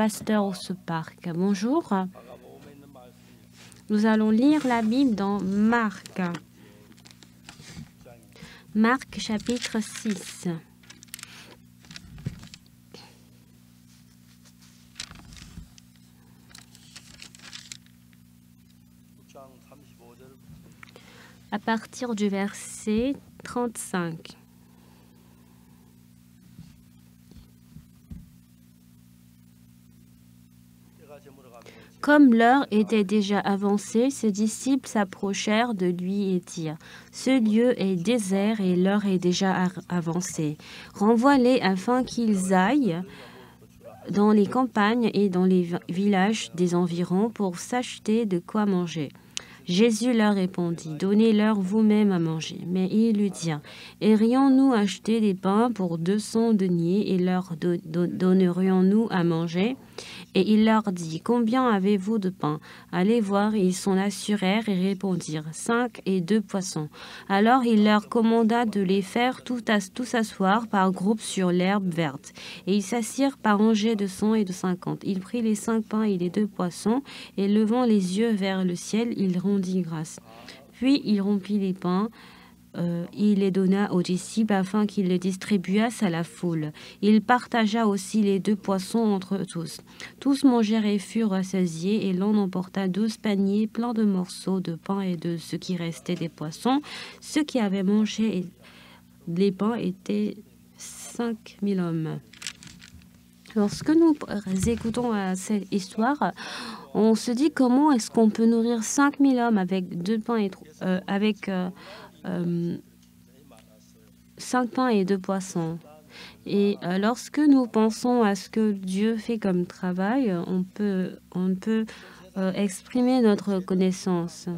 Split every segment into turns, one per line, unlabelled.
pasteur au parc. Bonjour. Nous allons lire la Bible dans Marc. Marc chapitre 6. À partir du verset 35. Comme l'heure était déjà avancée, ses disciples s'approchèrent de lui et dirent : « Ce lieu est désert et l'heure est déjà avancée. Renvoie-les afin qu'ils aillent dans les campagnes et dans les villages des environs pour s'acheter de quoi manger. » Jésus leur répondit : « Donnez-leur vous-même à manger. » Mais ils lui dirent : « Irions-nous acheter des pains pour 200 deniers et leur donnerions-nous à manger ?» Et il leur dit : « Combien avez-vous de pain ? » Allez voir. Ils s'en assurèrent et répondirent : « 5 et 2 poissons. » Alors il leur commanda de les faire tous s'asseoir par groupes sur l'herbe verte. Et ils s'assirent par rangées de 100 et de 50. Il prit les 5 pains et les 2 poissons, et levant les yeux vers le ciel, il rendit grâce. Puis il rompit les pains. Il les donna aux disciples afin qu'ils les distribuassent à la foule. Il partagea aussi les 2 poissons entre tous. Tous mangèrent et furent rassasiés, et l'on emporta 12 paniers pleins de morceaux de pain et de ce qui restait des poissons. Ceux qui avaient mangé les pains étaient 5000 hommes. Lorsque nous écoutons cette histoire, on se dit comment est-ce qu'on peut nourrir 5000 hommes avec 2 pains et 5 pains et 2 poissons. Et lorsque nous pensons à ce que Dieu fait comme travail, on peut exprimer notre reconnaissance.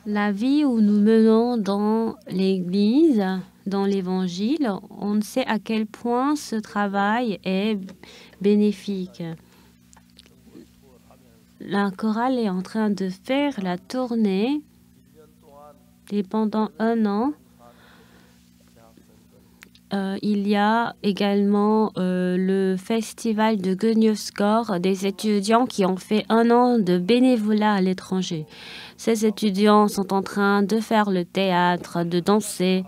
La vie où nous menons dans l'Église, dans l'Évangile, on ne sait à quel point ce travail est bénéfique. La chorale est en train de faire la tournée et pendant 1 an, il y a également le festival de Guignoscor des étudiants qui ont fait 1 an de bénévolat à l'étranger. Ces étudiants sont en train de faire le théâtre, de danser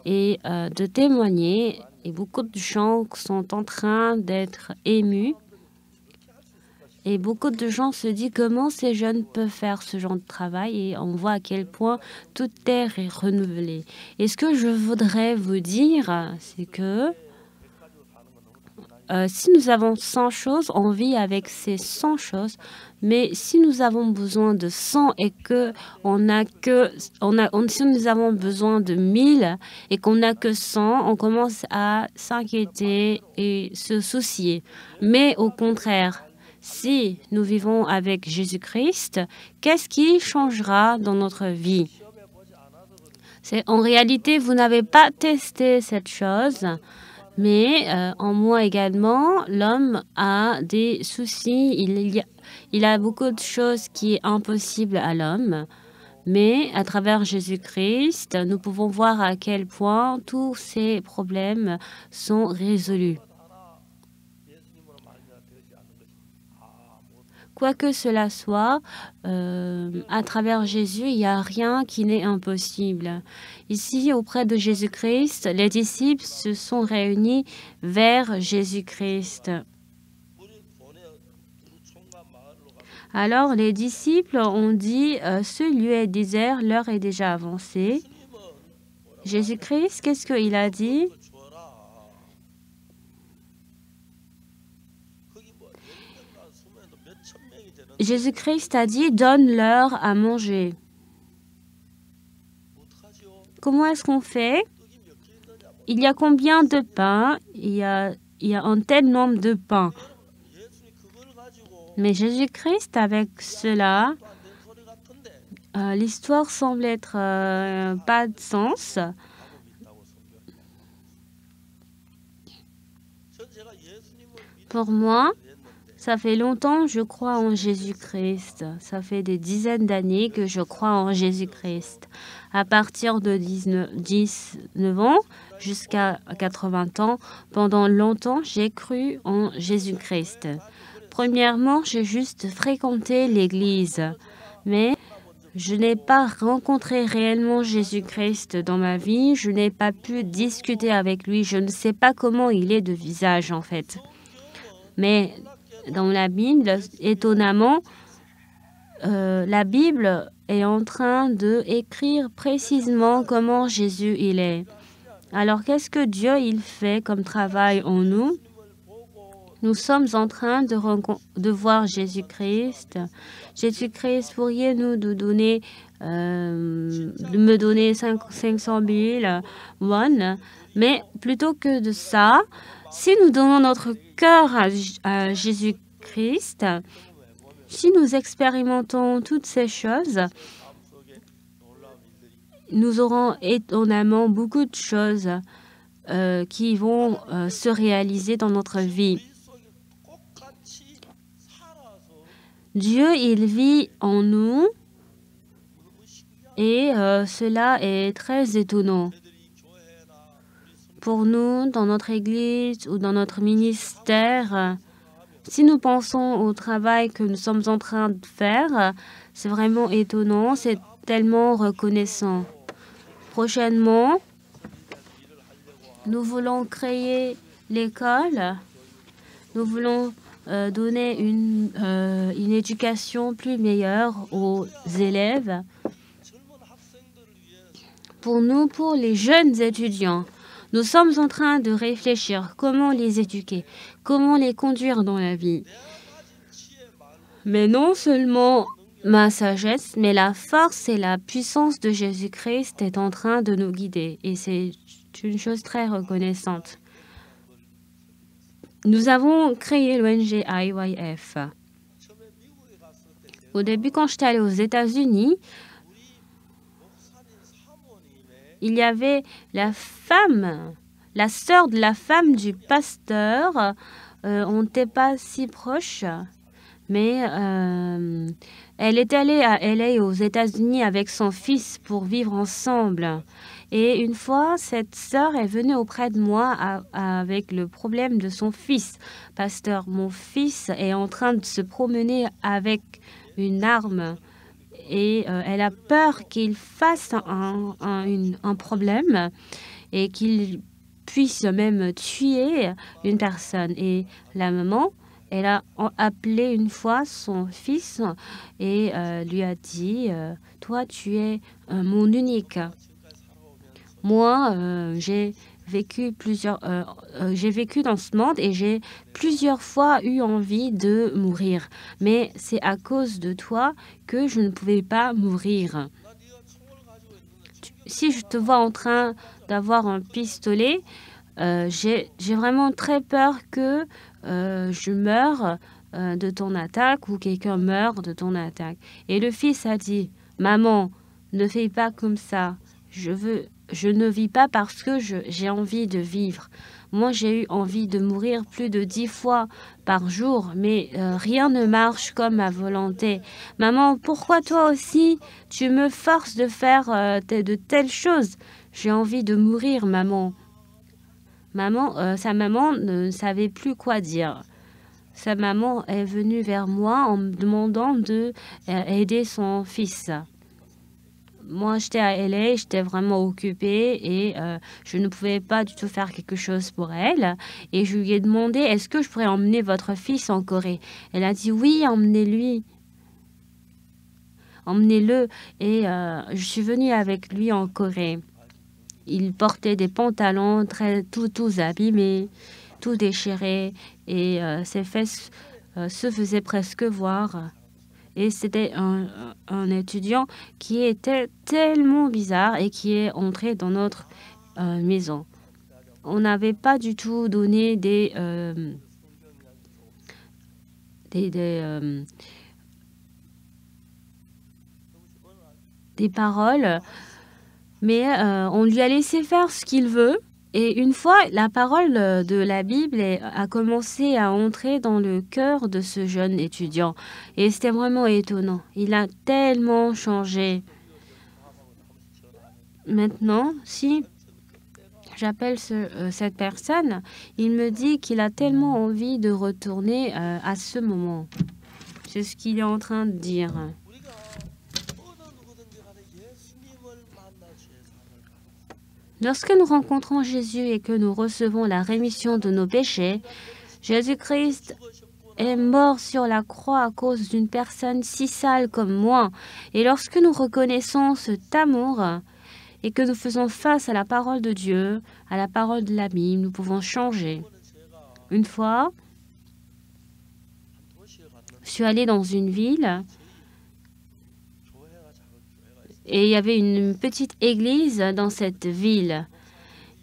et de témoigner. Et beaucoup de gens sont en train d'être émus. Et beaucoup de gens se disent comment ces jeunes peuvent faire ce genre de travail, et on voit à quel point toute terre est renouvelée. Et ce que je voudrais vous dire, c'est que si nous avons 100 choses, on vit avec ces 100 choses. Mais si nous avons besoin de 100 et que si nous avons besoin de 1000 et qu'on n'a que 100, on commence à s'inquiéter et se soucier. Mais au contraire, si nous vivons avec Jésus-Christ, qu'est-ce qui changera dans notre vie? En réalité, vous n'avez pas testé cette chose, mais en moi également, l'homme a des soucis. Il a beaucoup de choses qui sont impossibles à l'homme. Mais à travers Jésus-Christ, nous pouvons voir à quel point tous ces problèmes sont résolus. Quoi que cela soit, à travers Jésus, il n'y a rien qui n'est impossible. Ici, auprès de Jésus-Christ, les disciples se sont réunis vers Jésus-Christ. Alors, les disciples ont dit, ce lieu est désert, l'heure est déjà avancée. Jésus-Christ, qu'est-ce qu'il a dit? Jésus-Christ a dit, donne-leur à manger. Comment est-ce qu'on fait? Il y a combien de pains? Il y a un tel nombre de pains. Mais Jésus-Christ, avec cela, l'histoire semble être pas de sens. Pour moi, ça fait longtemps que je crois en Jésus-Christ. Ça fait des dizaines d'années que je crois en Jésus-Christ. À partir de 19 ans jusqu'à 80 ans, pendant longtemps, j'ai cru en Jésus-Christ. Premièrement, j'ai juste fréquenté l'église, mais je n'ai pas rencontré réellement Jésus-Christ dans ma vie. Je n'ai pas pu discuter avec lui. Je ne sais pas comment il est de visage, en fait. Mais dans la Bible, étonnamment, la Bible est en train d'écrire précisément comment Jésus il est. Alors, qu'est-ce que Dieu il fait comme travail en nous? Nous sommes en train de voir Jésus-Christ. Jésus-Christ, pourriez-nous de me donner 500 000 won? Mais plutôt que de ça, si nous donnons notre cœur à Jésus-Christ, si nous expérimentons toutes ces choses, nous aurons étonnamment beaucoup de choses qui vont se réaliser dans notre vie. Dieu, il vit en nous et cela est très étonnant. Pour nous, dans notre église ou dans notre ministère, si nous pensons au travail que nous sommes en train de faire, c'est vraiment étonnant, c'est tellement reconnaissant. Prochainement, nous voulons créer l'école, nous voulons donner une éducation plus meilleure aux élèves. Pour nous, pour les jeunes étudiants, nous sommes en train de réfléchir comment les éduquer, comment les conduire dans la vie. Mais non seulement ma sagesse, mais la force et la puissance de Jésus-Christ est en train de nous guider. Et c'est une chose très reconnaissante. Nous avons créé l'ONG IYF. Au début, quand j'étais allée aux États-Unis, il y avait la femme, la sœur de la femme du pasteur. On n'était pas si proches, mais elle est allée à LA aux États-Unis avec son fils pour vivre ensemble. Et une fois, cette sœur est venue auprès de moi avec le problème de son fils. Pasteur, mon fils est en train de se promener avec une arme et elle a peur qu'il fasse un problème et qu'il puisse même tuer une personne. Et la maman, elle a appelé une fois son fils et lui a dit « Toi, tu es mon unique. » Moi, j'ai vécu dans ce monde et j'ai plusieurs fois eu envie de mourir. Mais c'est à cause de toi que je ne pouvais pas mourir. Si je te vois en train d'avoir un pistolet, j'ai vraiment très peur que je meure de ton attaque ou quelqu'un meure de ton attaque. Et le fils a dit, maman, ne fais pas comme ça. Je ne vis pas parce que j'ai envie de vivre. Moi, j'ai eu envie de mourir plus de 10 fois par jour, mais rien ne marche comme ma volonté. Maman, pourquoi toi aussi, tu me forces de faire de telles choses? J'ai envie de mourir, maman. Sa maman ne savait plus quoi dire. Sa maman est venue vers moi en me demandant d'aider son fils. Moi, j'étais à LA, j'étais vraiment occupée et je ne pouvais pas du tout faire quelque chose pour elle. Et je lui ai demandé, est-ce que je pourrais emmener votre fils en Corée? Elle a dit, oui, emmenez-lui. Emmenez-le. Et je suis venue avec lui en Corée. Il portait des pantalons tous abîmés, tout déchirés. Et ses fesses se faisaient presque voir. Et c'était un étudiant qui était tellement bizarre et qui est entré dans notre maison. On n'avait pas du tout donné des paroles, mais on lui a laissé faire ce qu'il veut. Et une fois, la parole de la Bible a commencé à entrer dans le cœur de ce jeune étudiant. Et c'était vraiment étonnant. Il a tellement changé. Maintenant, si j'appelle cette personne, il me dit qu'il a tellement envie de retourner à ce moment. C'est ce qu'il est en train de dire. Lorsque nous rencontrons Jésus et que nous recevons la rémission de nos péchés, Jésus-Christ est mort sur la croix à cause d'une personne si sale comme moi. Et lorsque nous reconnaissons cet amour et que nous faisons face à la parole de Dieu, à la parole de la Bible, nous pouvons changer. Une fois, je suis allée dans une ville et il y avait une petite église dans cette ville.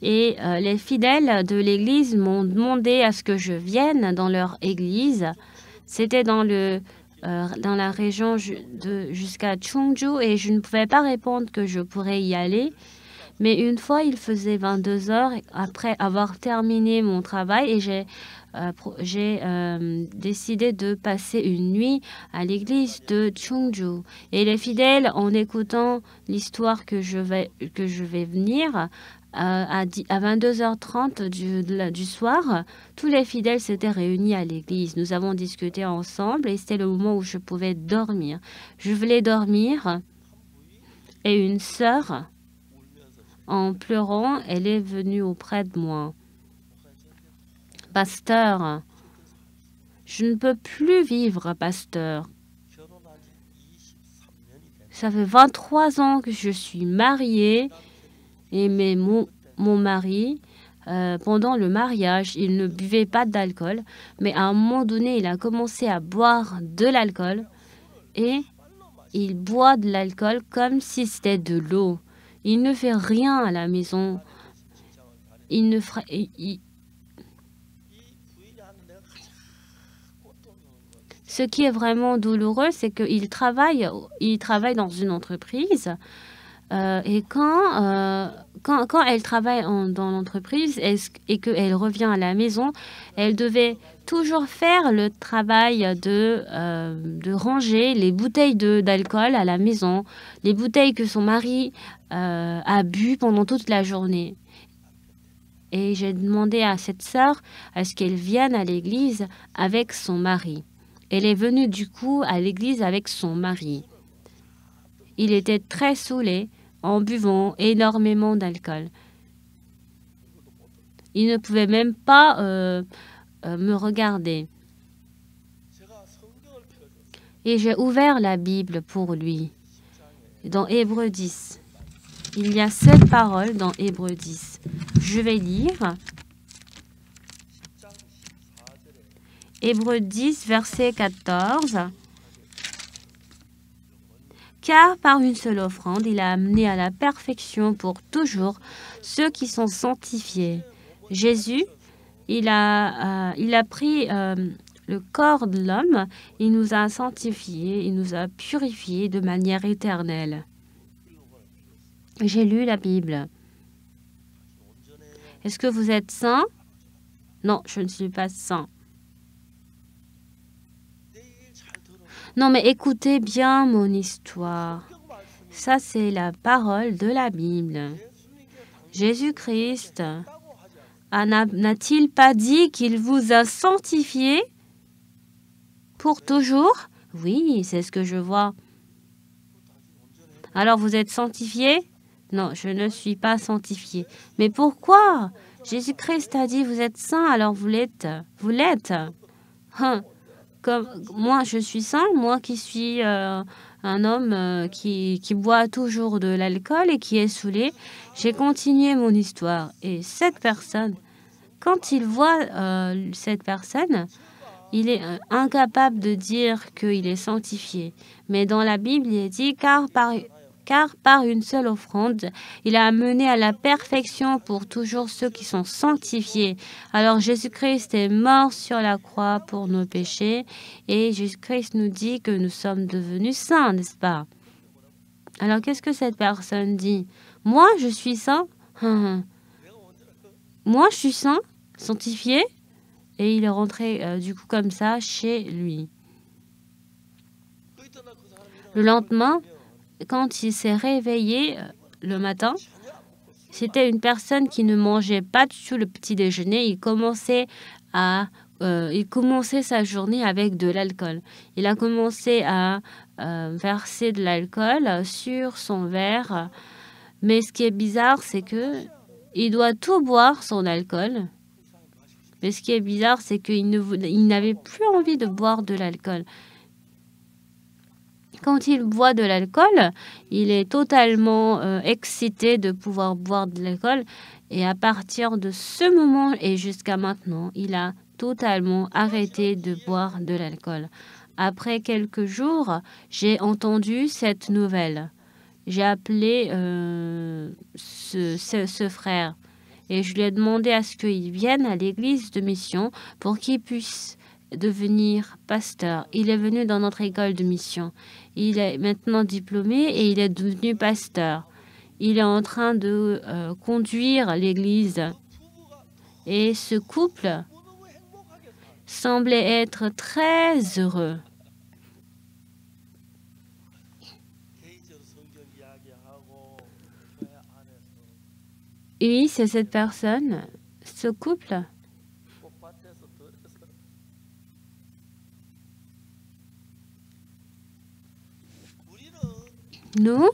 Et les fidèles de l'église m'ont demandé à ce que je vienne dans leur église. C'était dans la région jusqu'à Cheongju et je ne pouvais pas répondre que je pourrais y aller. Mais une fois, il faisait 22 heures après avoir terminé mon travail et j'ai décidé de passer une nuit à l'église de Cheongju. Et les fidèles, en écoutant l'histoire que je vais venir, à 22h30 du soir, tous les fidèles s'étaient réunis à l'église. Nous avons discuté ensemble et c'était le moment où je pouvais dormir. Je voulais dormir et une sœur, en pleurant, elle est venue auprès de moi. Pasteur, je ne peux plus vivre, pasteur. Ça fait 23 ans que je suis mariée. Et mon mari, pendant le mariage, il ne buvait pas d'alcool, mais à un moment donné, il a commencé à boire de l'alcool et il boit de l'alcool comme si c'était de l'eau. Il ne fait rien à la maison. Ce qui est vraiment douloureux, c'est qu'il travaille dans une entreprise. Et quand elle travaille dans l'entreprise et qu'elle revient à la maison, elle devait toujours faire le travail de ranger les bouteilles d'alcool à la maison, les bouteilles que son mari a bu pendant toute la journée. Et j'ai demandé à cette sœur à ce qu'elle vienne à l'église avec son mari. Elle est venue du coup à l'église avec son mari. Il était très saoulé en buvant énormément d'alcool. Il ne pouvait même pas me regarder. Et j'ai ouvert la Bible pour lui. Dans Hébreux 10. Il y a 7 paroles dans Hébreux 10. Je vais lire. Hébreux 10, verset 14. Car par une seule offrande, il a amené à la perfection pour toujours ceux qui sont sanctifiés. Jésus, il a pris le corps de l'homme, il nous a sanctifiés, il nous a purifiés de manière éternelle. J'ai lu la Bible. Est-ce que vous êtes saint? Non, je ne suis pas saint. Non, mais écoutez bien mon histoire. Ça, c'est la parole de la Bible. Jésus-Christ n'a-t-il pas dit qu'il vous a sanctifié pour toujours? Oui, c'est ce que je vois. Alors, vous êtes sanctifié? Non, je ne suis pas sanctifié. Mais pourquoi? Jésus-Christ a dit, vous êtes saint, alors vous l'êtes. Vous l'êtes. Comme moi, je suis saint, moi qui suis un homme qui boit toujours de l'alcool et qui est saoulé, j'ai continué mon histoire. Et cette personne, quand il voit cette personne, il est incapable de dire qu'il est sanctifié. Mais dans la Bible, il est dit, car par une seule offrande, il a amené à la perfection pour toujours ceux qui sont sanctifiés. Alors Jésus-Christ est mort sur la croix pour nos péchés et Jésus-Christ nous dit que nous sommes devenus saints, n'est-ce pas? Alors qu'est-ce que cette personne dit? Moi, je suis saint? Moi, je suis saint, sanctifié? Et il est rentré du coup comme ça chez lui. Le lendemain, quand il s'est réveillé, le matin. C'était une personne qui ne mangeait pas du tout le petit déjeuner. Il commençait sa journée avec de l'alcool. Il a commencé à verser de l'alcool sur son verre. Mais ce qui est bizarre, c'est que il doit tout boire, son alcool. Mais ce qui est bizarre, c'est qu'il n'avait plus envie de boire de l'alcool. Quand il boit de l'alcool, il est totalement excité de pouvoir boire de l'alcool. Et à partir de ce moment et jusqu'à maintenant, il a totalement arrêté de boire de l'alcool. Après quelques jours, j'ai entendu cette nouvelle. J'ai appelé ce frère et je lui ai demandé à ce qu'il vienne à l'église de mission pour qu'il puisse devenir pasteur. Il est venu dans notre école de mission. Il est maintenant diplômé et il est devenu pasteur. Il est en train de conduire l'église. Et ce couple semblait être très heureux. Et oui, c'est cette personne, ce couple. Nous,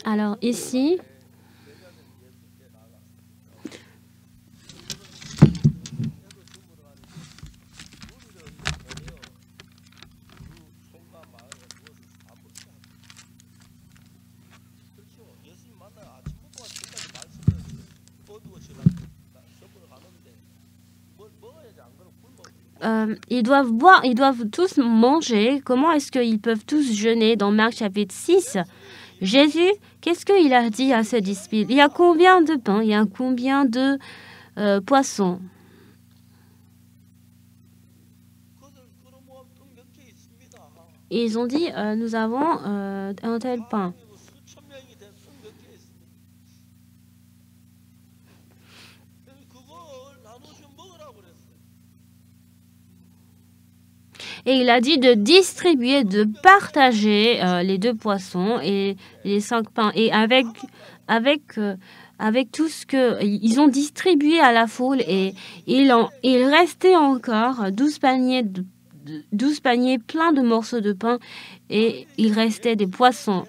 alors ici, ils doivent tous manger. Comment est-ce qu'ils peuvent tous jeûner dans Marc chapitre 6? Jésus, qu'est-ce qu'il a dit à ses disciples? Il y a combien de pains? Il y a combien de poissons? Et ils ont dit, nous avons un tel pain. Et il a dit de distribuer, de partager les 2 poissons et les 5 pains. Et avec tout ce qu'ils ont distribué à la foule, et il restait encore 12 paniers pleins de morceaux de pain, et il restait des poissons.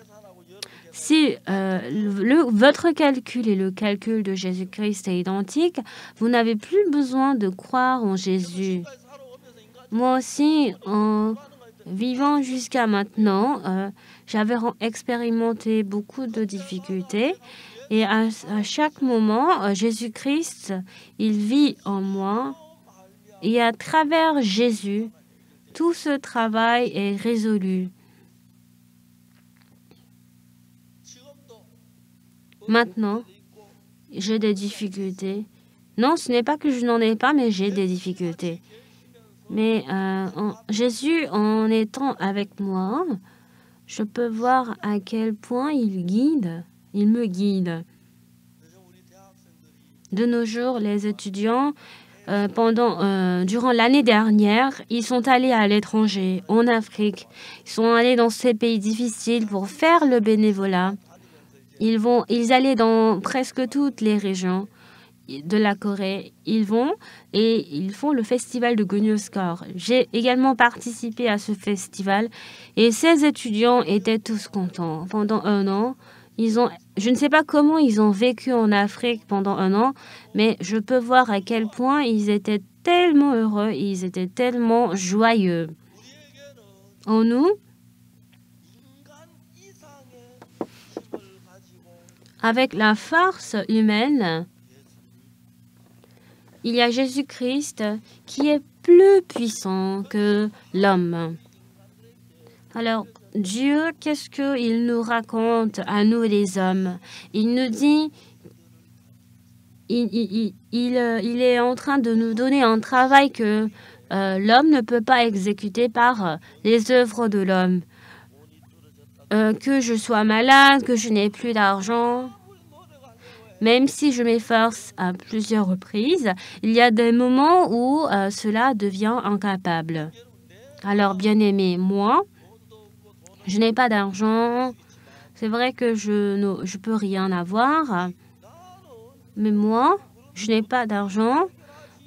Si votre calcul et le calcul de Jésus-Christ est identique, vous n'avez plus besoin de croire en Jésus. Moi aussi, en vivant jusqu'à maintenant, j'avais expérimenté beaucoup de difficultés. Et à chaque moment, Jésus-Christ, il vit en moi. Et à travers Jésus, tout ce travail est résolu. Maintenant, j'ai des difficultés. Non, ce n'est pas que je n'en ai pas, mais j'ai des difficultés. Mais Jésus, en étant avec moi, je peux voir à quel point il me guide. De nos jours, les étudiants, durant l'année dernière, ils sont allés à l'étranger, en Afrique. Ils sont allés dans ces pays difficiles pour faire le bénévolat. Ils allaient dans presque toutes les régions de la Corée. Ils vont et ils font le festival de Gonyoskor. J'ai également participé à ce festival et ces étudiants étaient tous contents. Pendant 1 an, je ne sais pas comment ils ont vécu en Afrique pendant 1 an, mais je peux voir à quel point ils étaient tellement heureux, ils étaient tellement joyeux. En nous, avec la force humaine, il y a Jésus-Christ qui est plus puissant que l'homme. Alors, Dieu, qu'est-ce qu'il nous raconte à nous les hommes? Il nous dit, il est en train de nous donner un travail que l'homme ne peut pas exécuter par les œuvres de l'homme. Que je sois malade, que je n'ai plus d'argent. Même si je m'efforce à plusieurs reprises, il y a des moments où cela devient incapable. Alors, bien-aimé, moi, je n'ai pas d'argent. C'est vrai que je peux rien avoir. Mais moi, je n'ai pas d'argent.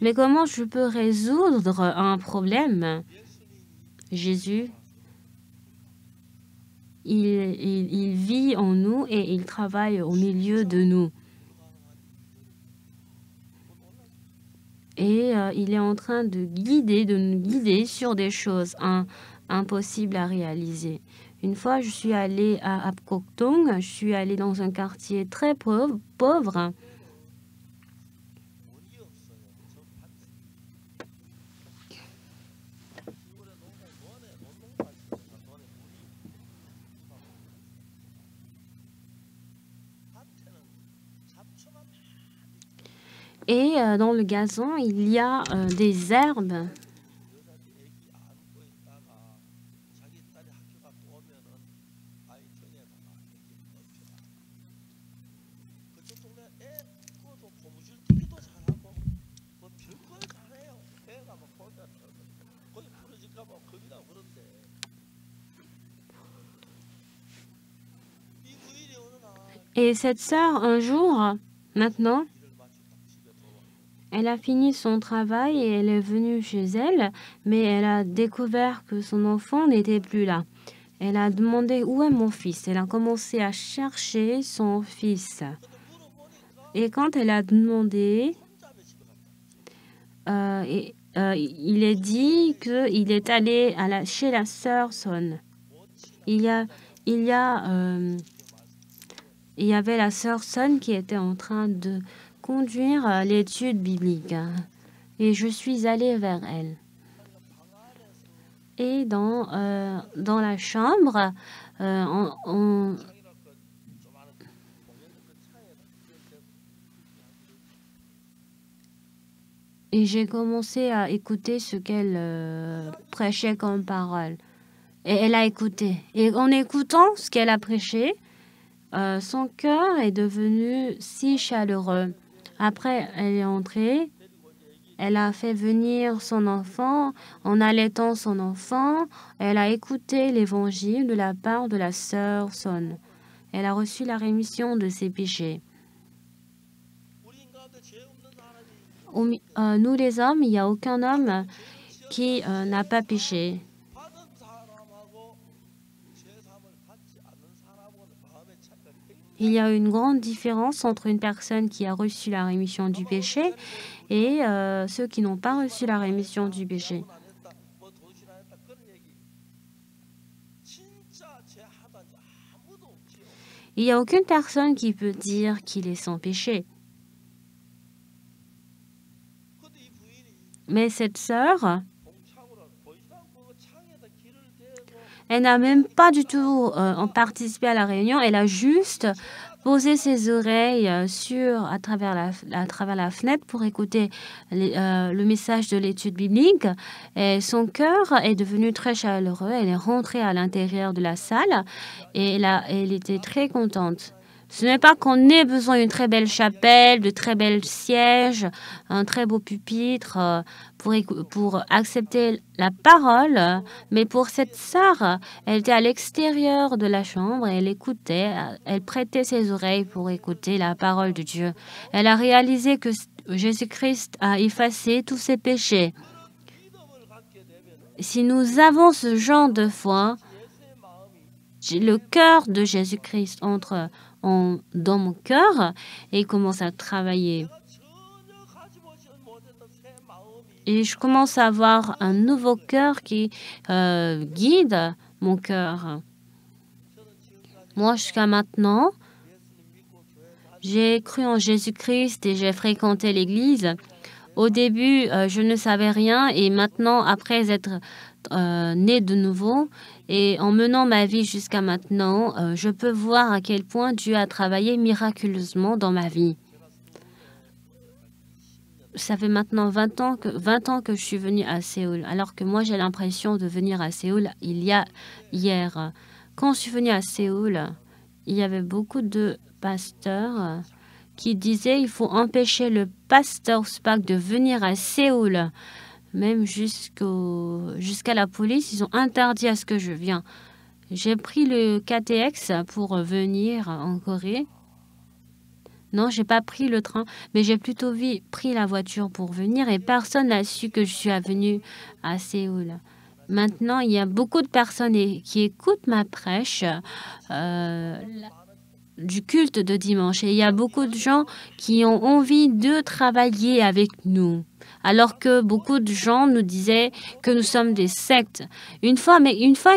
Mais comment je peux résoudre un problème? Jésus, il vit en nous et il travaille au milieu de nous. Et il est en train de nous guider sur des choses impossibles à réaliser. Une fois, je suis allée à Apkoktong, je suis allée dans un quartier très pauvre. Et dans le gazon, il y a des herbes. Et cette sœur, un jour, maintenant, elle a fini son travail et elle est venue chez elle, mais elle a découvert que son enfant n'était plus là. Elle a demandé où est mon fils. Elle a commencé à chercher son fils. Et quand elle a demandé, il est dit qu'il est allé chez la sœur Son. Il y avait la sœur Son qui était en train de conduire l'étude biblique. Et je suis allée vers elle. Et dans la chambre, et j'ai commencé à écouter ce qu'elle prêchait comme parole. Et elle a écouté. Et en écoutant ce qu'elle a prêché, son cœur est devenu si chaleureux. Après, elle est entrée. Elle a fait venir son enfant, en allaitant son enfant. Elle a écouté l'évangile de la part de la sœur Son. Elle a reçu la rémission de ses péchés. Nous les hommes, il n'y a aucun homme qui n'a pas péché. Il y a une grande différence entre une personne qui a reçu la rémission du péché et ceux qui n'ont pas reçu la rémission du péché. Il n'y a aucune personne qui peut dire qu'il est sans péché. Mais cette sœur, elle n'a même pas du tout participé à la réunion. Elle a juste posé ses oreilles à travers la fenêtre pour écouter le message de l'étude biblique. Et son cœur est devenu très chaleureux. Elle est rentrée à l'intérieur de la salle et elle était très contente. Ce n'est pas qu'on ait besoin d'une très belle chapelle, de très belles sièges, un très beau pupitre pour accepter la parole, mais pour cette sœur, elle était à l'extérieur de la chambre et elle écoutait, elle prêtait ses oreilles pour écouter la parole de Dieu. Elle a réalisé que Jésus-Christ a effacé tous ses péchés. Si nous avons ce genre de foi, le cœur de Jésus-Christ entre dans mon cœur et il commence à travailler. Et je commence à avoir un nouveau cœur qui guide mon cœur. Moi, jusqu'à maintenant, j'ai cru en Jésus-Christ et j'ai fréquenté l'église. Au début, je ne savais rien et maintenant, après être née de nouveau et en menant ma vie jusqu'à maintenant, je peux voir à quel point Dieu a travaillé miraculeusement dans ma vie. Ça fait maintenant 20 ans que je suis venue à Séoul, alors que moi j'ai l'impression de venir à Séoul hier. Quand je suis venue à Séoul, il y avait beaucoup de pasteurs qui disait il faut empêcher le pasteur Spak de venir à Séoul. Même jusqu'à la police, ils ont interdit à ce que je vienne. J'ai pris le KTX pour venir en Corée. Non, j'ai pas pris le train, mais j'ai plutôt pris la voiture pour venir et personne n'a su que je suis venue à Séoul. Maintenant, il y a beaucoup de personnes qui écoutent ma prêche du culte de dimanche. Et il y a beaucoup de gens qui ont envie de travailler avec nous. Alors que beaucoup de gens nous disaient que nous sommes des sectes. Une fois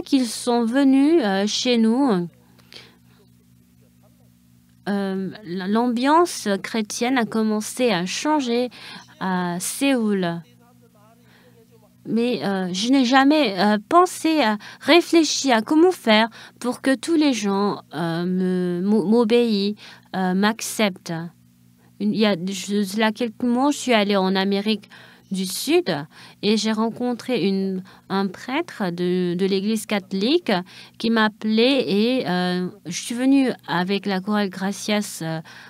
qu'ils sont venus chez nous, l'ambiance chrétienne a commencé à changer à Séoul. Mais je n'ai jamais pensé à réfléchir à comment faire pour que tous les gens m'obéissent, m'acceptent. Il y a quelques mois, je suis allée en Amérique du Sud et j'ai rencontré un prêtre de l'église catholique qui m'a appelé et je suis venue avec la chorale Gracias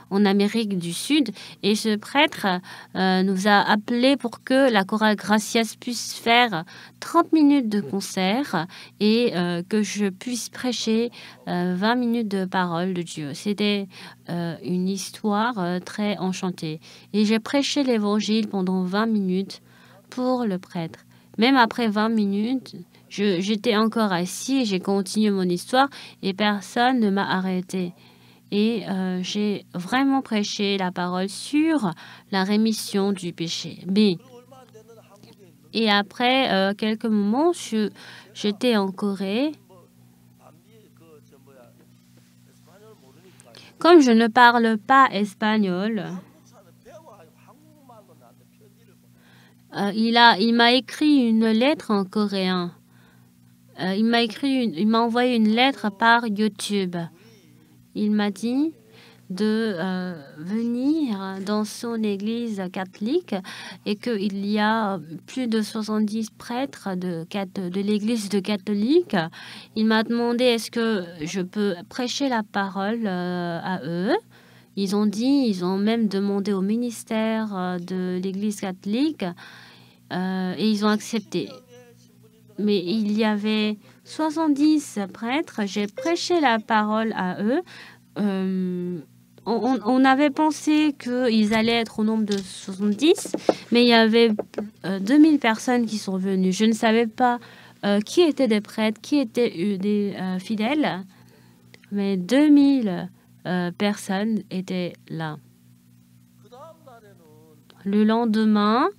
en Amérique du Sud et ce prêtre nous a appelé pour que la chorale Gracias puisse faire 30 minutes de concert et que je puisse prêcher 20 minutes de parole de Dieu. C'était une histoire très enchantée. Et j'ai prêché l'évangile pendant 20 minutes pour le prêtre. Même après 20 minutes, j'étais encore assis et j'ai continué mon histoire et personne ne m'a arrêté. Et j'ai vraiment prêché la parole sur la rémission du péché. Et après quelques moments, j'étais en Corée. Comme je ne parle pas espagnol, il m'a écrit une lettre en coréen. Il m'a envoyé une lettre par YouTube. Il m'a dit de venir dans son église catholique et qu'il y a plus de 70 prêtres de l'église de catholique. Il m'a demandé est-ce que je peux prêcher la parole à eux. Ils ont même demandé au ministère de l'église catholique et ils ont accepté. Mais il y avait 70 prêtres, j'ai prêché la parole à eux. On avait pensé qu'ils allaient être au nombre de 70, mais il y avait 2000 personnes qui sont venues. Je ne savais pas qui étaient des prêtres, qui étaient des fidèles, mais 2000 personnes étaient là. Le lendemain,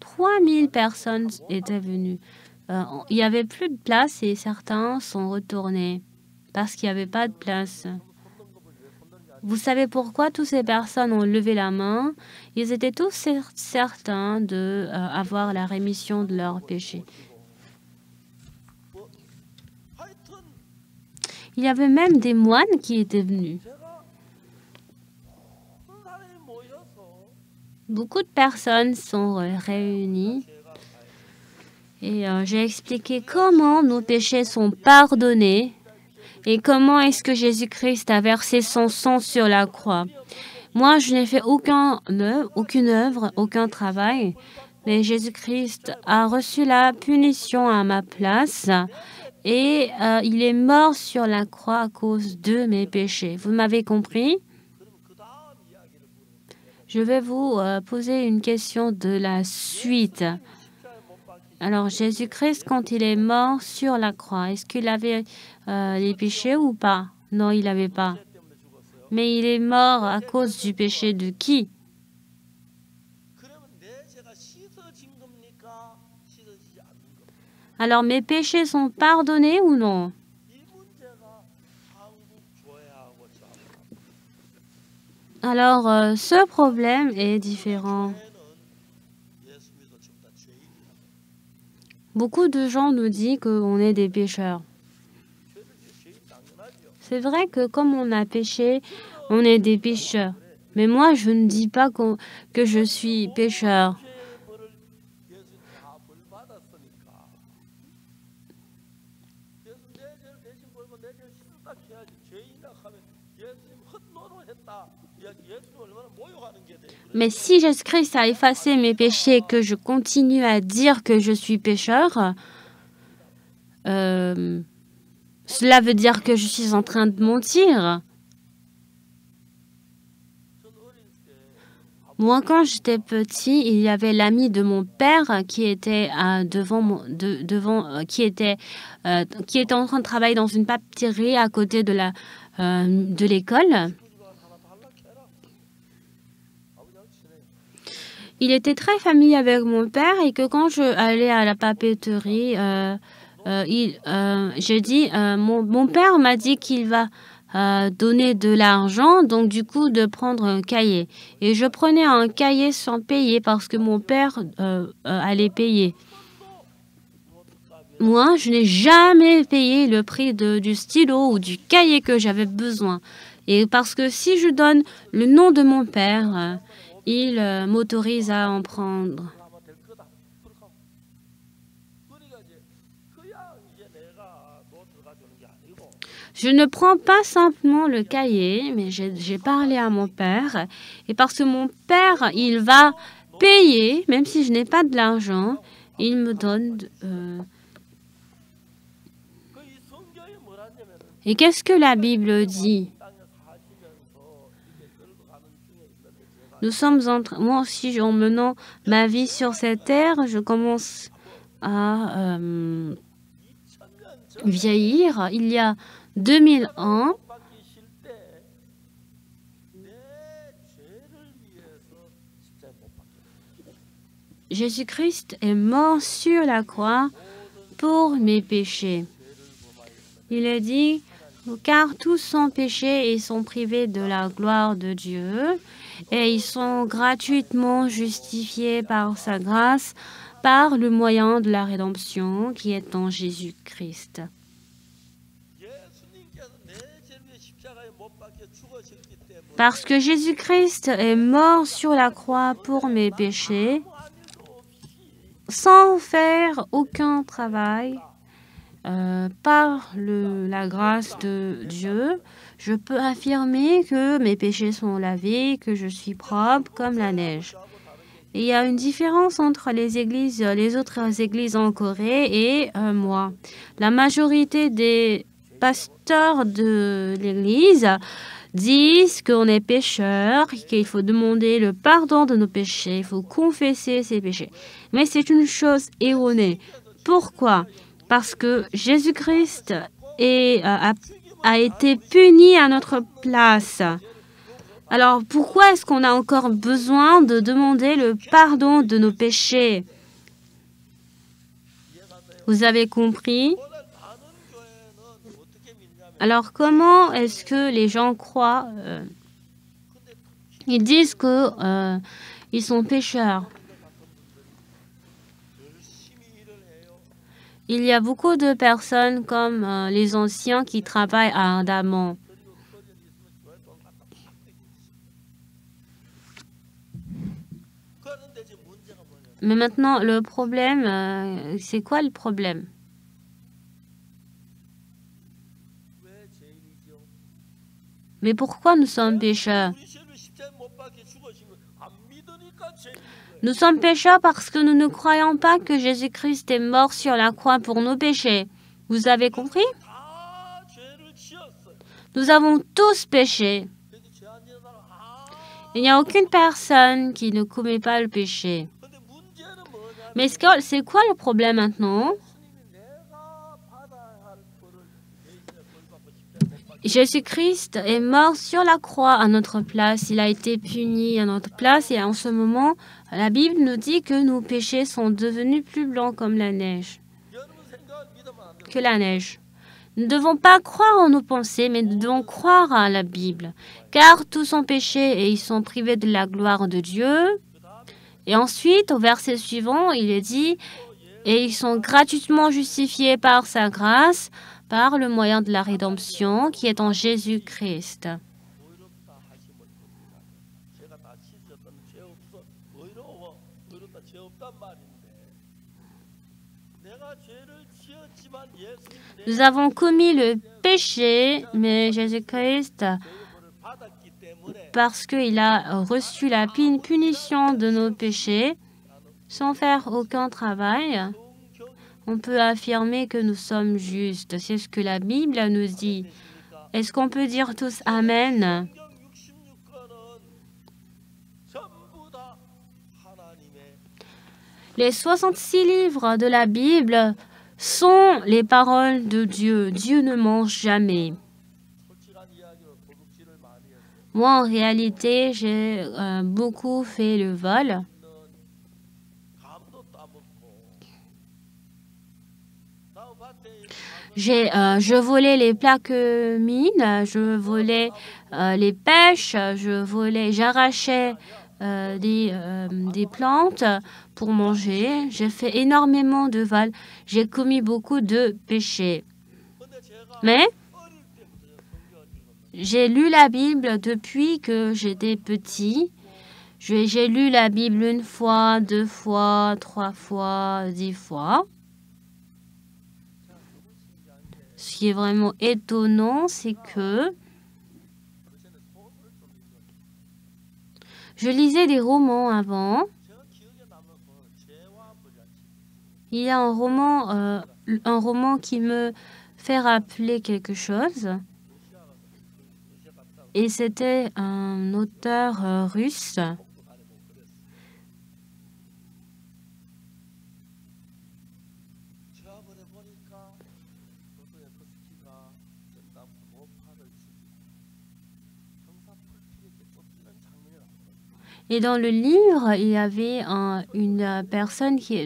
3000 personnes étaient venues. Il n'y avait plus de place et certains sont retournés parce qu'il n'y avait pas de place. Vous savez pourquoi toutes ces personnes ont levé la main? Ils étaient tous certains d'avoir la rémission de leurs péchés. Il y avait même des moines qui étaient venus. Beaucoup de personnes sont réunies et j'ai expliqué comment nos péchés sont pardonnés et comment est-ce que Jésus-Christ a versé son sang sur la croix. Moi, je n'ai fait aucune œuvre, aucun travail, mais Jésus-Christ a reçu la punition à ma place et il est mort sur la croix à cause de mes péchés. Vous m'avez compris? Je vais vous poser une question de la suite. Alors, Jésus-Christ, quand il est mort sur la croix, est-ce qu'il avait les péchés ou pas? Non, il n'avait pas. Mais il est mort à cause du péché de qui? Alors, mes péchés sont pardonnés ou non? Alors, ce problème est différent. Beaucoup de gens nous disent qu'on est des pécheurs. C'est vrai que comme on a péché, on est des pécheurs. Mais moi, je ne dis pas que je suis pécheur. Mais si Jésus-Christ a effacé mes péchés et que je continue à dire que je suis pécheur, cela veut dire que je suis en train de mentir. Moi, quand j'étais petit, il y avait l'ami de mon père qui était qui était en train de travailler dans une papeterie à côté de l'école. Il était très familier avec mon père et que quand je allais à la papeterie, mon père m'a dit qu'il va donner de l'argent, donc du coup de prendre un cahier. Et je prenais un cahier sans payer parce que mon père allait payer. Moi, je n'ai jamais payé le prix du stylo ou du cahier que j'avais besoin. Et parce que si je donne le nom de mon père, il m'autorise à en prendre. Je ne prends pas simplement le cahier, mais j'ai parlé à mon père. Et parce que mon père, il va payer, même si je n'ai pas de l'argent, il me donne... Et qu'est-ce que la Bible dit? Nous sommes moi aussi, en menant ma vie sur cette terre, je commence à vieillir. Il y a 2000 ans, Jésus-Christ est mort sur la croix pour mes péchés. Il a dit, car tous sont péchés et sont privés de la gloire de Dieu, et ils sont gratuitement justifiés par sa grâce, par le moyen de la rédemption qui est en Jésus-Christ. Parce que Jésus-Christ est mort sur la croix pour mes péchés, sans faire aucun travail, par la grâce de Dieu, je peux affirmer que mes péchés sont lavés, que je suis propre comme la neige. Et il y a une différence entre les autres églises en Corée et moi. La majorité des pasteurs de l'église disent qu'on est pécheur, qu'il faut demander le pardon de nos péchés, il faut confesser ses péchés. Mais c'est une chose erronée. Pourquoi? Parce que Jésus-Christ a été puni à notre place. Alors, pourquoi est-ce qu'on a encore besoin de demander le pardon de nos péchés? Vous avez compris? Alors, comment est-ce que les gens croient? Ils disent qu'ils sont pécheurs. Il y a beaucoup de personnes comme les anciens qui travaillent ardemment. Mais maintenant, le problème, c'est quoi le problème? Mais pourquoi nous sommes pécheurs? Nous sommes pécheurs parce que nous ne croyons pas que Jésus-Christ est mort sur la croix pour nos péchés. Vous avez compris? Nous avons tous péché. Il n'y a aucune personne qui ne commet pas le péché. Mais c'est quoi le problème maintenant? Jésus-Christ est mort sur la croix à notre place. Il a été puni à notre place. Et en ce moment, la Bible nous dit que nos péchés sont devenus plus blancs comme la neige. Que la neige. Nous ne devons pas croire en nos pensées, mais nous devons croire à la Bible. Car tous sont péchés et ils sont privés de la gloire de Dieu. Et ensuite, au verset suivant, il est dit, et ils sont gratuitement justifiés par sa grâce, par le moyen de la rédemption qui est en Jésus-Christ. Nous avons commis le péché, mais Jésus-Christ parce qu'il a reçu la punition de nos péchés, sans faire aucun travail, on peut affirmer que nous sommes justes. C'est ce que la Bible nous dit. Est-ce qu'on peut dire tous Amen? Les 66 livres de la Bible sont les paroles de Dieu. Dieu ne mange jamais. Moi, en réalité, j'ai beaucoup fait le vol. Je volais les plaques mines, je volais les pêches, j'arrachais des plantes pour manger. J'ai fait énormément de vols. J'ai commis beaucoup de péchés. Mais j'ai lu la Bible depuis que j'étais petit. J'ai lu la Bible 1 fois, 2 fois, 3 fois, 10 fois. Ce qui est vraiment étonnant, c'est que je lisais des romans avant. Il y a un roman qui me fait rappeler quelque chose. Et c'était un auteur russe. Et dans le livre, il y avait une personne qui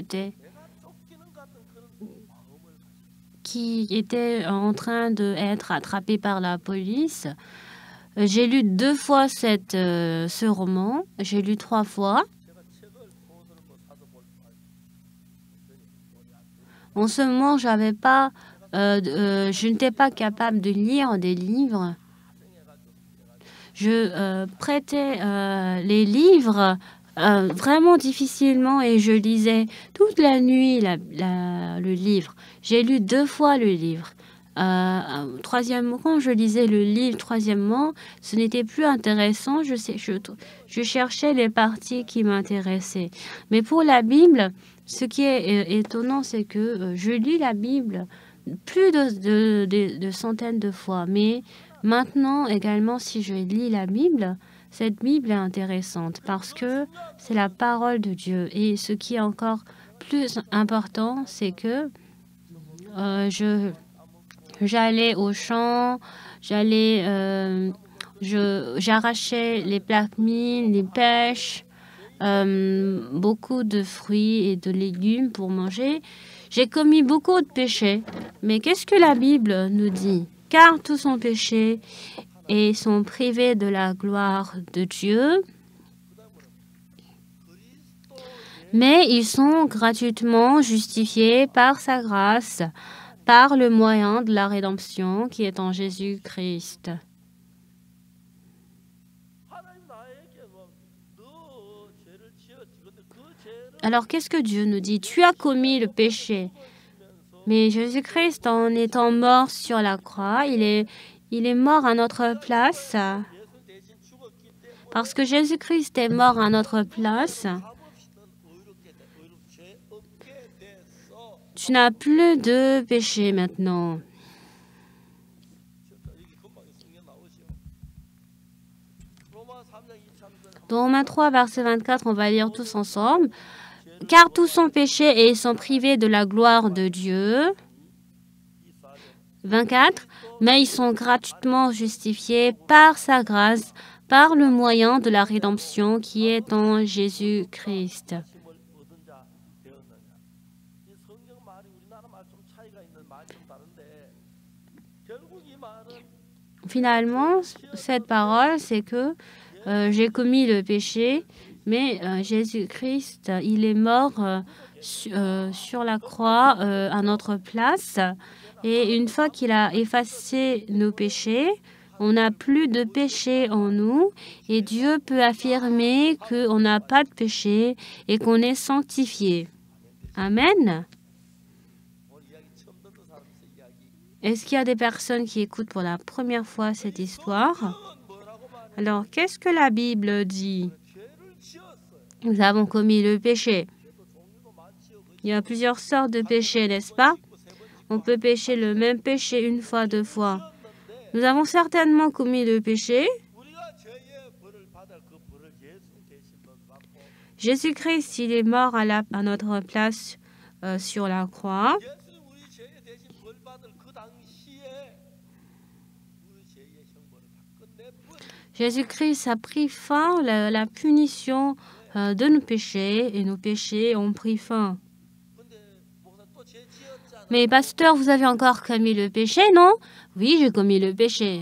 était en train d'être attrapée par la police. J'ai lu 2 fois ce roman. J'ai lu 3 fois. En ce moment, je n'étais pas capable de lire des livres. Je prêtais les livres vraiment difficilement et je lisais toute la nuit le livre. J'ai lu 2 fois le livre. Troisièmement, quand je lisais le livre, troisièmement, ce n'était plus intéressant. Je cherchais les parties qui m'intéressaient. Mais pour la Bible, ce qui est étonnant, c'est que je lis la Bible plus de centaines de fois. Mais maintenant, également, si je lis la Bible, cette Bible est intéressante parce que c'est la parole de Dieu. Et ce qui est encore plus important, c'est que j'allais au champ, j'arrachais les plaques mines, les pêches, beaucoup de fruits et de légumes pour manger. J'ai commis beaucoup de péchés. Mais qu'est-ce que la Bible nous dit? Car tous sont péchés et sont privés de la gloire de Dieu. Mais ils sont gratuitement justifiés par sa grâce, par le moyen de la rédemption qui est en Jésus-Christ. Alors, qu'est-ce que Dieu nous dit? Tu as commis le péché. Mais Jésus-Christ, en étant mort sur la croix, il est mort à notre place. Parce que Jésus-Christ est mort à notre place, tu n'as plus de péché maintenant. Dans Romains 3, verset 24, on va lire tous ensemble. Car tous sont péchés et sont privés de la gloire de Dieu. 24. Mais ils sont gratuitement justifiés par sa grâce, par le moyen de la rédemption qui est en Jésus-Christ. Finalement, cette parole, c'est que j'ai commis le péché, mais Jésus-Christ, il est mort sur la croix à notre place. Et une fois qu'il a effacé nos péchés, on n'a plus de péché en nous. Et Dieu peut affirmer qu'on n'a pas de péché et qu'on est sanctifié. Amen. Est-ce qu'il y a des personnes qui écoutent pour la première fois cette histoire? Alors, qu'est-ce que la Bible dit? Nous avons commis le péché. Il y a plusieurs sortes de péchés, n'est-ce pas? On peut pécher le même péché une fois, deux fois. Nous avons certainement commis le péché. Jésus-Christ, il est mort à notre place sur la croix. Jésus-Christ a pris fin la punition de nos péchés et nos péchés ont pris fin. Mais pasteur, vous avez encore commis le péché, non? Oui, j'ai commis le péché.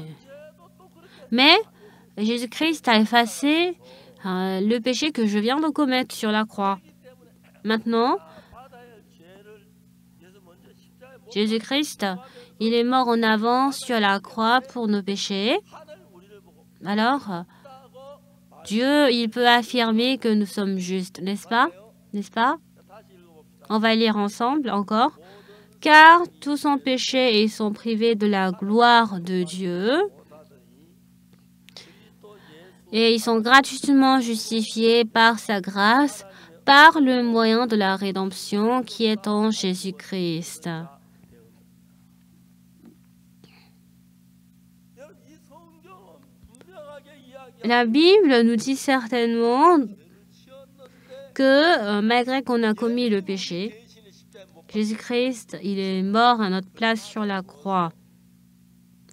Mais Jésus-Christ a effacé le péché que je viens de commettre sur la croix. Maintenant, Jésus-Christ, il est mort en avant sur la croix pour nos péchés. Alors, Dieu, il peut affirmer que nous sommes justes, n'est-ce pas? N'est-ce pas? On va lire ensemble encore. Car tous sont péchés et sont privés de la gloire de Dieu. Et ils sont gratuitement justifiés par sa grâce, par le moyen de la rédemption qui est en Jésus-Christ. La Bible nous dit certainement que malgré qu'on a commis le péché, Jésus-Christ, il est mort à notre place sur la croix.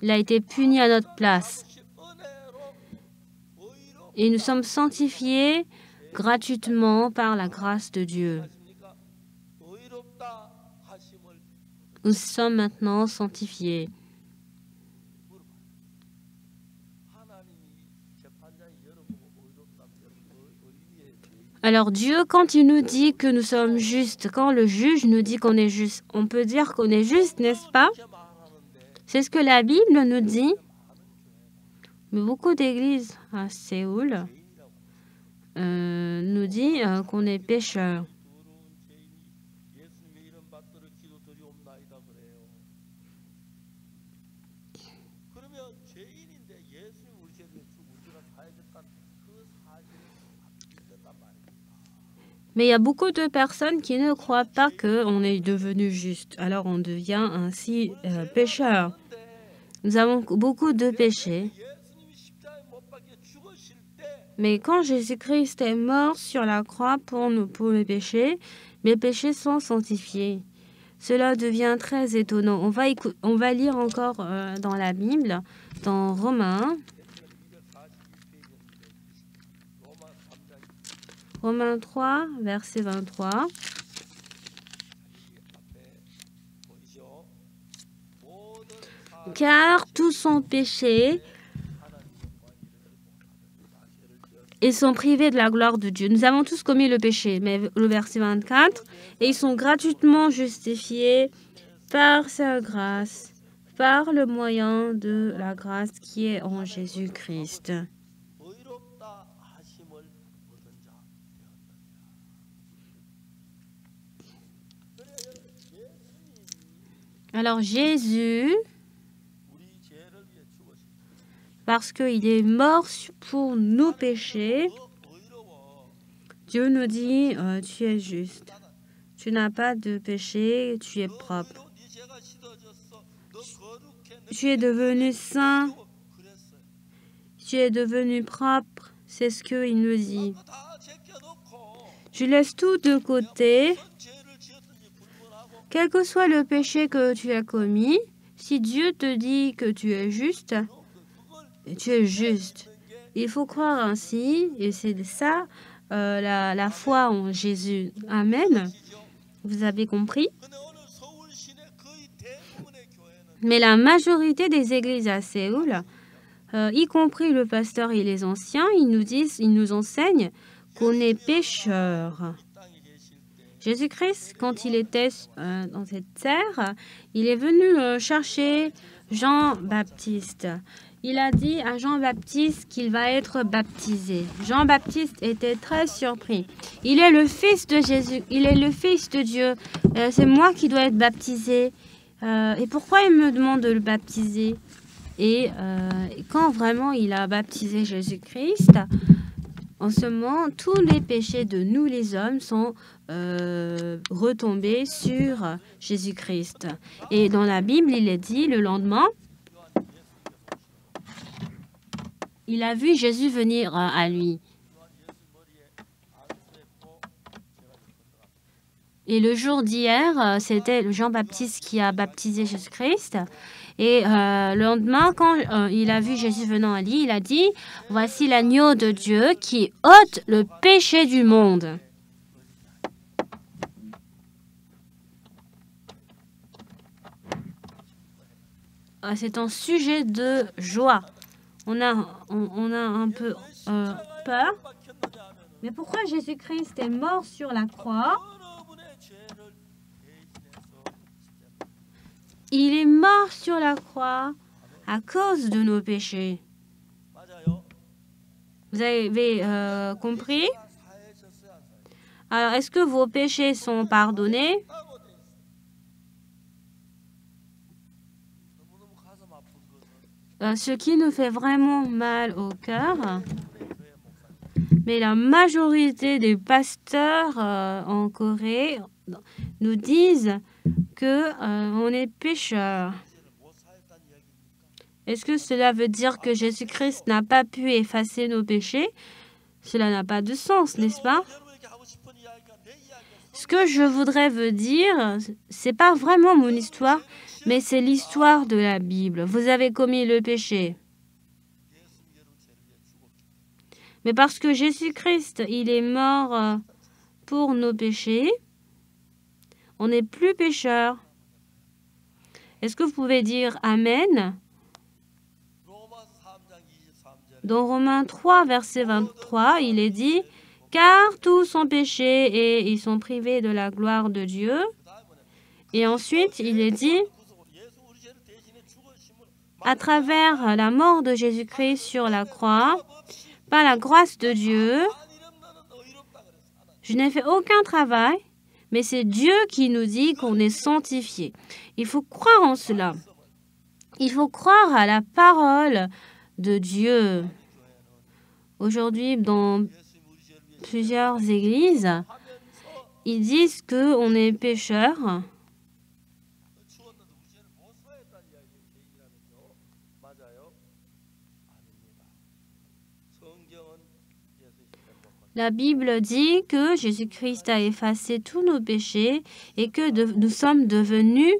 Il a été puni à notre place. Et nous sommes sanctifiés gratuitement par la grâce de Dieu. Nous sommes maintenant sanctifiés. Alors Dieu, quand il nous dit que nous sommes justes, quand le juge nous dit qu'on est juste, on peut dire qu'on est juste, n'est-ce pas? C'est ce que la Bible nous dit. Mais beaucoup d'églises à Séoul nous disent qu'on est pécheurs. Mais il y a beaucoup de personnes qui ne croient pas qu'on est devenu juste. Alors on devient ainsi pécheur. Nous avons beaucoup de péchés. Mais quand Jésus-Christ est mort sur la croix pour les péchés, mes péchés sont sanctifiés. Cela devient très étonnant. On va lire encore dans la Bible, dans Romains. Romains 3, verset 23. Car tous sont péchés et sont privés de la gloire de Dieu. Nous avons tous commis le péché, mais le verset 24, et ils sont gratuitement justifiés par sa grâce, par le moyen de la grâce qui est en Jésus-Christ. Alors Jésus, parce qu'il est mort pour nos péchés, Dieu nous dit, tu es juste. Tu n'as pas de péché, tu es propre. Tu es devenu saint, tu es devenu propre, c'est ce qu'il nous dit. Je laisse tout de côté. Quel que soit le péché que tu as commis, si Dieu te dit que tu es juste, tu es juste. Il faut croire ainsi, et c'est ça la foi en Jésus. Amen. Vous avez compris? Mais la majorité des églises à Séoul, y compris le pasteur et les anciens, ils nous enseignent qu'on est pécheurs. Jésus-Christ, quand il était dans cette terre, il est venu chercher Jean-Baptiste. Il a dit à Jean-Baptiste qu'il va être baptisé. Jean-Baptiste était très surpris. Il est le fils de Jésus, il est le fils de Dieu. C'est moi qui dois être baptisé. Et pourquoi il me demande de le baptiser? Et quand vraiment il a baptisé Jésus-Christ, en ce moment, tous les péchés de nous les hommes sont retombés sur Jésus-Christ. Et dans la Bible, il est dit le lendemain, il a vu Jésus venir à lui. Et le jour d'hier, c'était Jean-Baptiste qui a baptisé Jésus-Christ. Et le lendemain, quand il a vu Jésus venant à lui, il a dit, « Voici l'agneau de Dieu qui ôte le péché du monde. » C'est un sujet de joie. On a un peu peur. Mais pourquoi Jésus-Christ est mort sur la croix? Il est mort sur la croix à cause de nos péchés. Vous avez compris? Alors, est-ce que vos péchés sont pardonnés? Ce qui nous fait vraiment mal au cœur, mais la majorité des pasteurs en Corée nous disent qu'on est pécheurs. Est-ce que cela veut dire que Jésus-Christ n'a pas pu effacer nos péchés? Cela n'a pas de sens, n'est-ce pas? Ce que je voudrais vous dire, c'est pas vraiment mon histoire, mais c'est l'histoire de la Bible. Vous avez commis le péché. Mais parce que Jésus-Christ, il est mort pour nos péchés, on n'est plus pécheurs. Est-ce que vous pouvez dire Amen? Dans Romains 3, verset 23, il est dit, « Car tous ont péché et ils sont privés de la gloire de Dieu. » Et ensuite, il est dit, « À travers la mort de Jésus-Christ sur la croix, par la grâce de Dieu, je n'ai fait aucun travail, mais c'est Dieu qui nous dit qu'on est sanctifié. » Il faut croire en cela. Il faut croire à la parole de Dieu. Aujourd'hui, dans plusieurs églises, ils disent qu'on est pécheurs. La Bible dit que Jésus-Christ a effacé tous nos péchés et que nous sommes devenus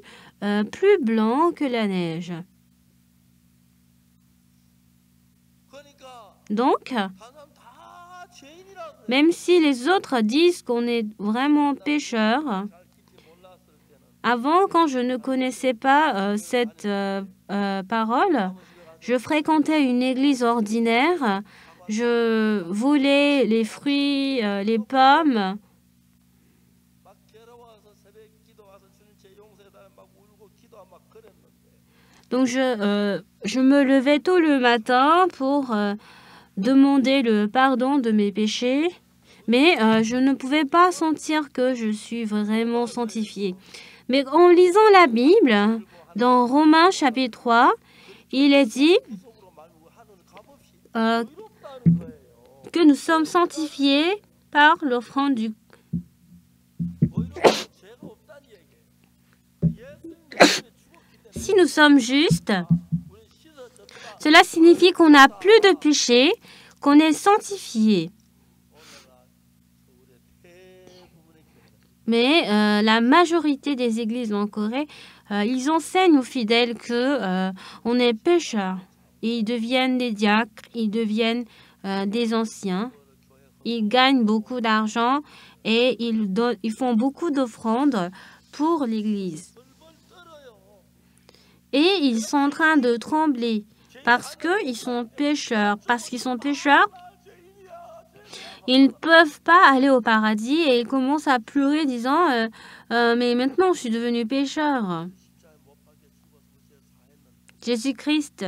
plus blancs que la neige. Donc, même si les autres disent qu'on est vraiment pécheurs, avant, quand je ne connaissais pas cette parole, je fréquentais une église ordinaire. Je voulais les fruits, les pommes. Donc, je me levais tôt le matin pour demander le pardon de mes péchés, mais je ne pouvais pas sentir que je suis vraiment sanctifiée. Mais en lisant la Bible, dans Romains chapitre 3, il est dit que nous sommes sanctifiés par l'offrande du... Si nous sommes justes, cela signifie qu'on n'a plus de péché, qu'on est sanctifié. Mais la majorité des églises en Corée, ils enseignent aux fidèles qu'on est pécheurs. Ils deviennent des diacres, ils deviennent des anciens. Ils gagnent beaucoup d'argent et ils font beaucoup d'offrandes pour l'Église. Et ils sont en train de trembler parce qu'ils sont pécheurs. Parce qu'ils sont pécheurs, ils ne peuvent pas aller au paradis et ils commencent à pleurer disant mais maintenant je suis devenu pécheur. Jésus-Christ,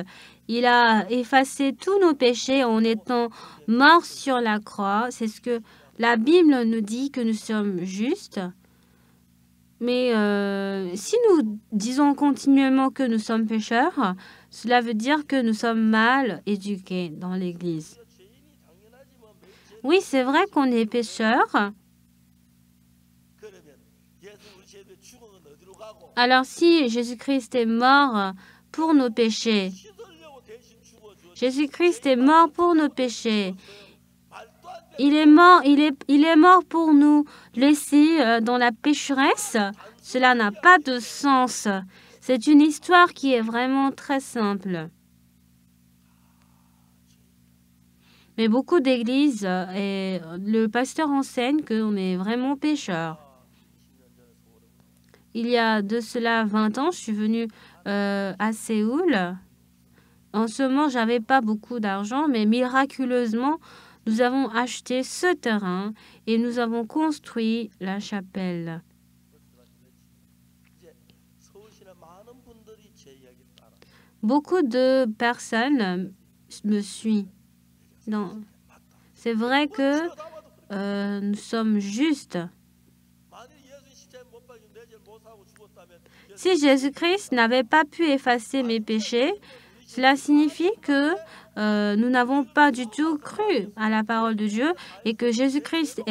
il a effacé tous nos péchés en étant mort sur la croix. C'est ce que la Bible nous dit, que nous sommes justes. Mais si nous disons continuellement que nous sommes pécheurs, Cela veut dire que nous sommes mal éduqués dans l'Église. Oui, c'est vrai qu'on est pécheurs. Alors si Jésus-Christ est mort pour nos péchés, Jésus-Christ est mort pour nos péchés. Il est mort pour nous laisser dans la pécheresse. Cela n'a pas de sens. C'est une histoire qui est vraiment très simple. Mais beaucoup d'églises et le pasteur enseigne qu'on est vraiment pécheur. Il y a de cela 20 ans, je suis venue à Séoul. En ce moment, je n'avais pas beaucoup d'argent, mais miraculeusement, nous avons acheté ce terrain et nous avons construit la chapelle. Beaucoup de personnes me suivent. C'est vrai que nous sommes justes. Si Jésus-Christ n'avait pas pu effacer mes péchés, cela signifie que nous n'avons pas du tout cru à la parole de Dieu et que Jésus-Christ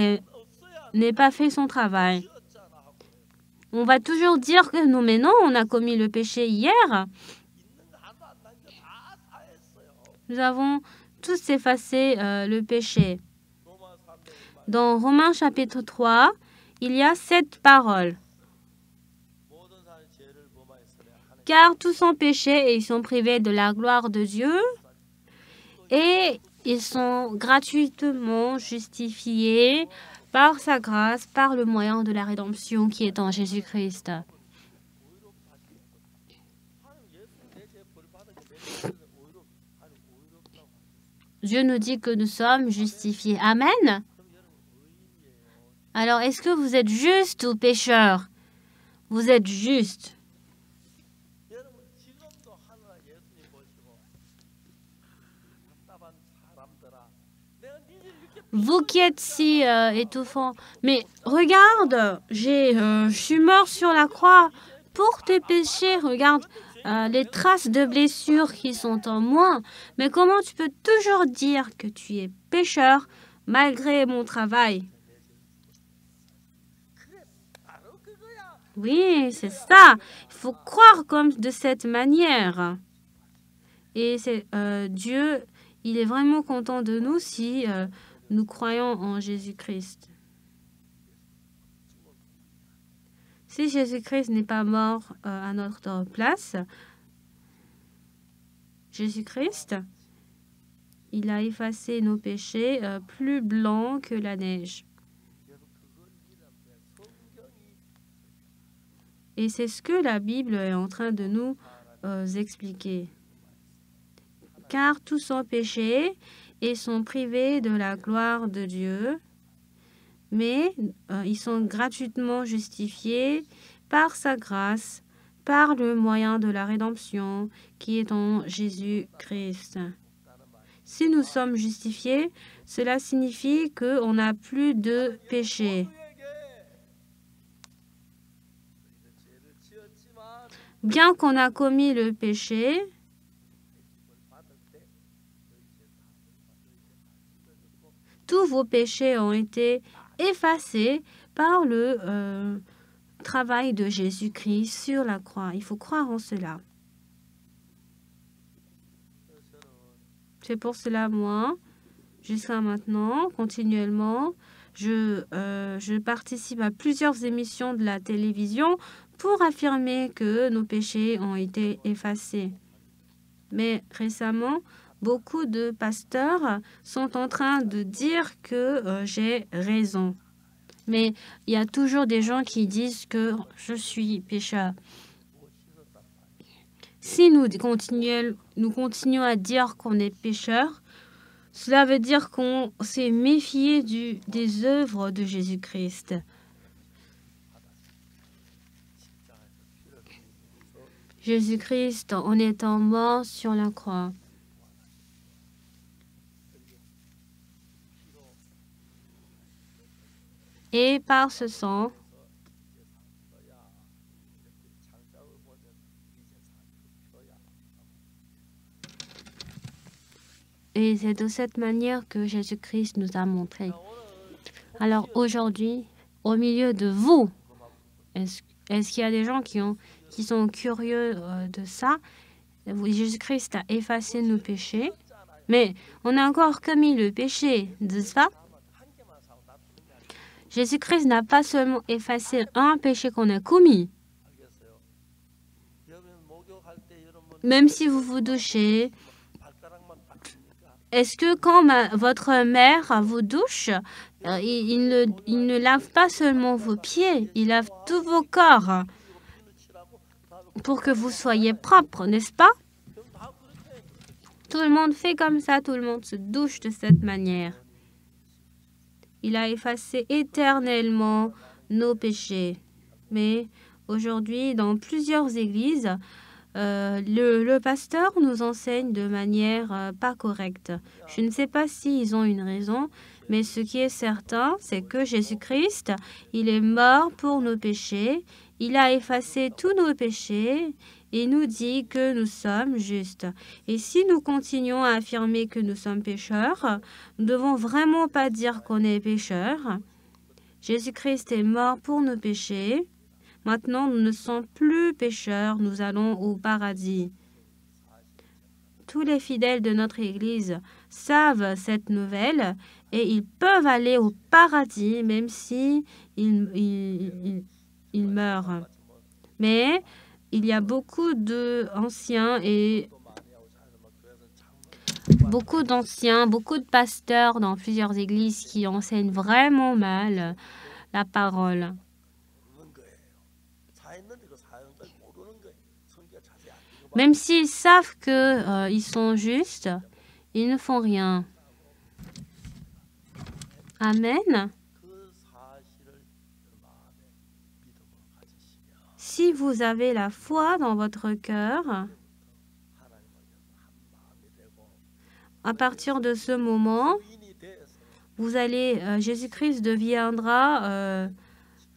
n'ait pas fait son travail. On va toujours dire que non, mais non, on a commis le péché hier. Nous avons tous effacé le péché. Dans Romains chapitre 3, il y a cette parole. Car tous ont péché et ils sont privés de la gloire de Dieu et ils sont gratuitement justifiés par sa grâce, par le moyen de la rédemption qui est en Jésus-Christ. Dieu nous dit que nous sommes justifiés. Amen. Alors, est-ce que vous êtes juste ou pécheur? Vous êtes juste. Vous qui êtes si étouffant, mais regarde, je suis mort sur la croix pour tes péchés. Regarde les traces de blessures qui sont en moi. Mais comment tu peux toujours dire que tu es pécheur malgré mon travail? Oui, c'est ça. Il faut croire comme de cette manière. Et c'est Dieu, il est vraiment content de nous si nous croyons en Jésus-Christ. Si Jésus-Christ n'est pas mort à notre place, Jésus-Christ, il a effacé nos péchés plus blancs que la neige. Et c'est ce que la Bible est en train de nous expliquer. Car tous ont péché et sont privés de la gloire de Dieu, mais ils sont gratuitement justifiés par sa grâce, par le moyen de la rédemption qui est en Jésus-Christ. Si nous sommes justifiés, cela signifie qu'on n'a plus de péché. Bien qu'on a commis le péché, tous vos péchés ont été effacés par le travail de Jésus-Christ sur la croix. Il faut croire en cela. C'est pour cela, moi, jusqu'à maintenant, continuellement, je participe à plusieurs émissions de la télévision pour affirmer que nos péchés ont été effacés. Mais récemment, beaucoup de pasteurs sont en train de dire que j'ai raison. Mais il y a toujours des gens qui disent que je suis pécheur. Si nous continuons à dire qu'on est pécheur, cela veut dire qu'on s'est méfié des œuvres de Jésus-Christ. Jésus-Christ, en étant mort sur la croix, et par ce sang, Et c'est de cette manière que Jésus-Christ nous a montré. Alors aujourd'hui, au milieu de vous, est-ce qu'il y a des gens qui sont curieux de ça? Jésus-Christ a effacé nos péchés, mais on a encore commis le péché de ça. Jésus-Christ n'a pas seulement effacé un péché qu'on a commis. Même si vous vous douchez, est-ce que quand votre mère vous douche, il ne lave pas seulement vos pieds, il lave tous vos corps pour que vous soyez propre, n'est-ce pas? Tout le monde fait comme ça, tout le monde se douche de cette manière. Il a effacé éternellement nos péchés. Mais aujourd'hui, dans plusieurs églises, le pasteur nous enseigne de manière pas correcte. Je ne sais pas s'ils ont une raison, mais ce qui est certain, c'est que Jésus-Christ, il est mort pour nos péchés, il a effacé tous nos péchés et nous dit que nous sommes justes. Et si nous continuons à affirmer que nous sommes pécheurs, nous ne devons vraiment pas dire qu'on est pécheurs. Jésus-Christ est mort pour nos péchés. Maintenant, nous ne sommes plus pécheurs, nous allons au paradis. Tous les fidèles de notre Église savent cette nouvelle et ils peuvent aller au paradis même si ils meurent. Mais il y a beaucoup d'anciens beaucoup de pasteurs dans plusieurs églises qui enseignent vraiment mal la parole. Même s'ils savent qu'ils sont justes, ils ne font rien. Amen. Si vous avez la foi dans votre cœur, à partir de ce moment, Jésus-Christ deviendra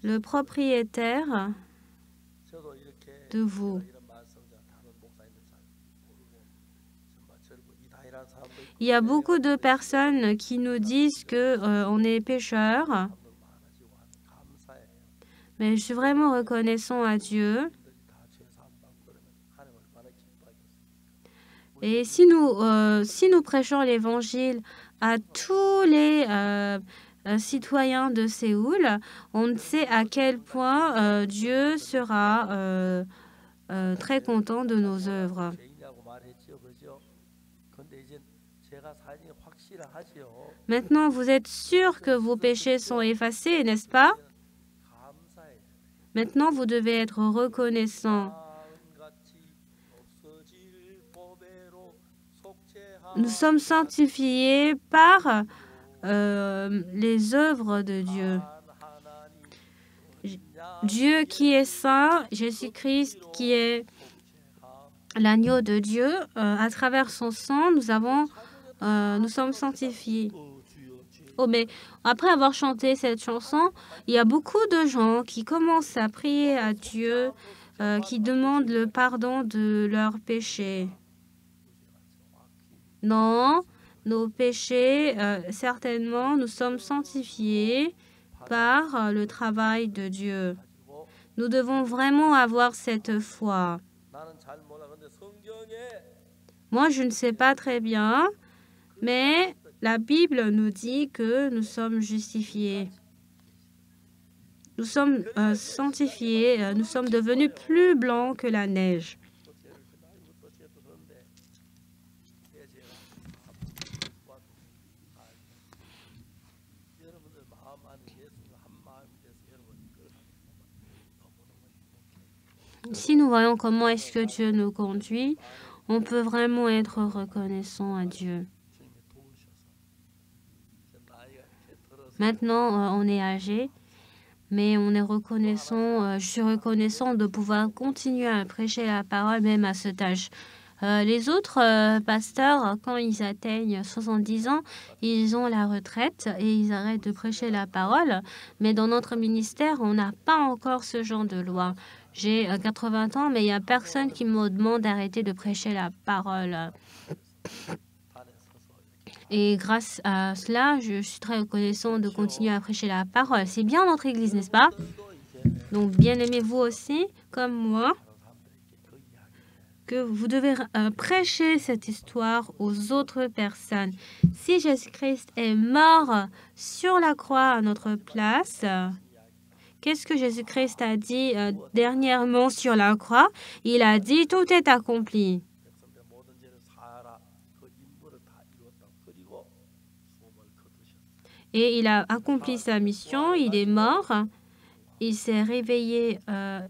le propriétaire de vous. Il y a beaucoup de personnes qui nous disent qu'on est pécheurs. Mais je suis vraiment reconnaissant à Dieu. Et si nous prêchons l'Évangile à tous les citoyens de Séoul, on sait à quel point Dieu sera très content de nos œuvres. Maintenant, vous êtes sûr que vos péchés sont effacés, n'est-ce pas? Maintenant, vous devez être reconnaissant. Nous sommes sanctifiés par les œuvres de Dieu. Dieu qui est saint, Jésus-Christ qui est l'agneau de Dieu, à travers son sang, nous sommes sanctifiés. Oh, mais après avoir chanté cette chanson, il y a beaucoup de gens qui commencent à prier à Dieu, qui demandent le pardon de leurs péchés. Non, nos péchés, certainement, nous sommes sanctifiés par le travail de Dieu. Nous devons vraiment avoir cette foi. Moi, je ne sais pas très bien, mais la Bible nous dit que nous sommes justifiés. Nous sommes sanctifiés, nous sommes devenus plus blancs que la neige. Si nous voyons comment est-ce que Dieu nous conduit, on peut vraiment être reconnaissant à Dieu. Maintenant, on est âgé, mais on est reconnaissant, je suis reconnaissant de pouvoir continuer à prêcher la parole même à cet âge. Les autres pasteurs, quand ils atteignent 70 ans, ils ont la retraite et ils arrêtent de prêcher la parole. Mais dans notre ministère, on n'a pas encore ce genre de loi. J'ai 80 ans, mais il n'y a personne qui me demande d'arrêter de prêcher la parole. Et grâce à cela, je suis très reconnaissant de continuer à prêcher la parole. C'est bien notre Église, n'est-ce pas? Donc, bien aimez-vous aussi, comme moi, que vous devez prêcher cette histoire aux autres personnes. Si Jésus-Christ est mort sur la croix à notre place, qu'est-ce que Jésus-Christ a dit dernièrement sur la croix? Il a dit, tout est accompli. Et il a accompli sa mission, il est mort, il s'est réveillé,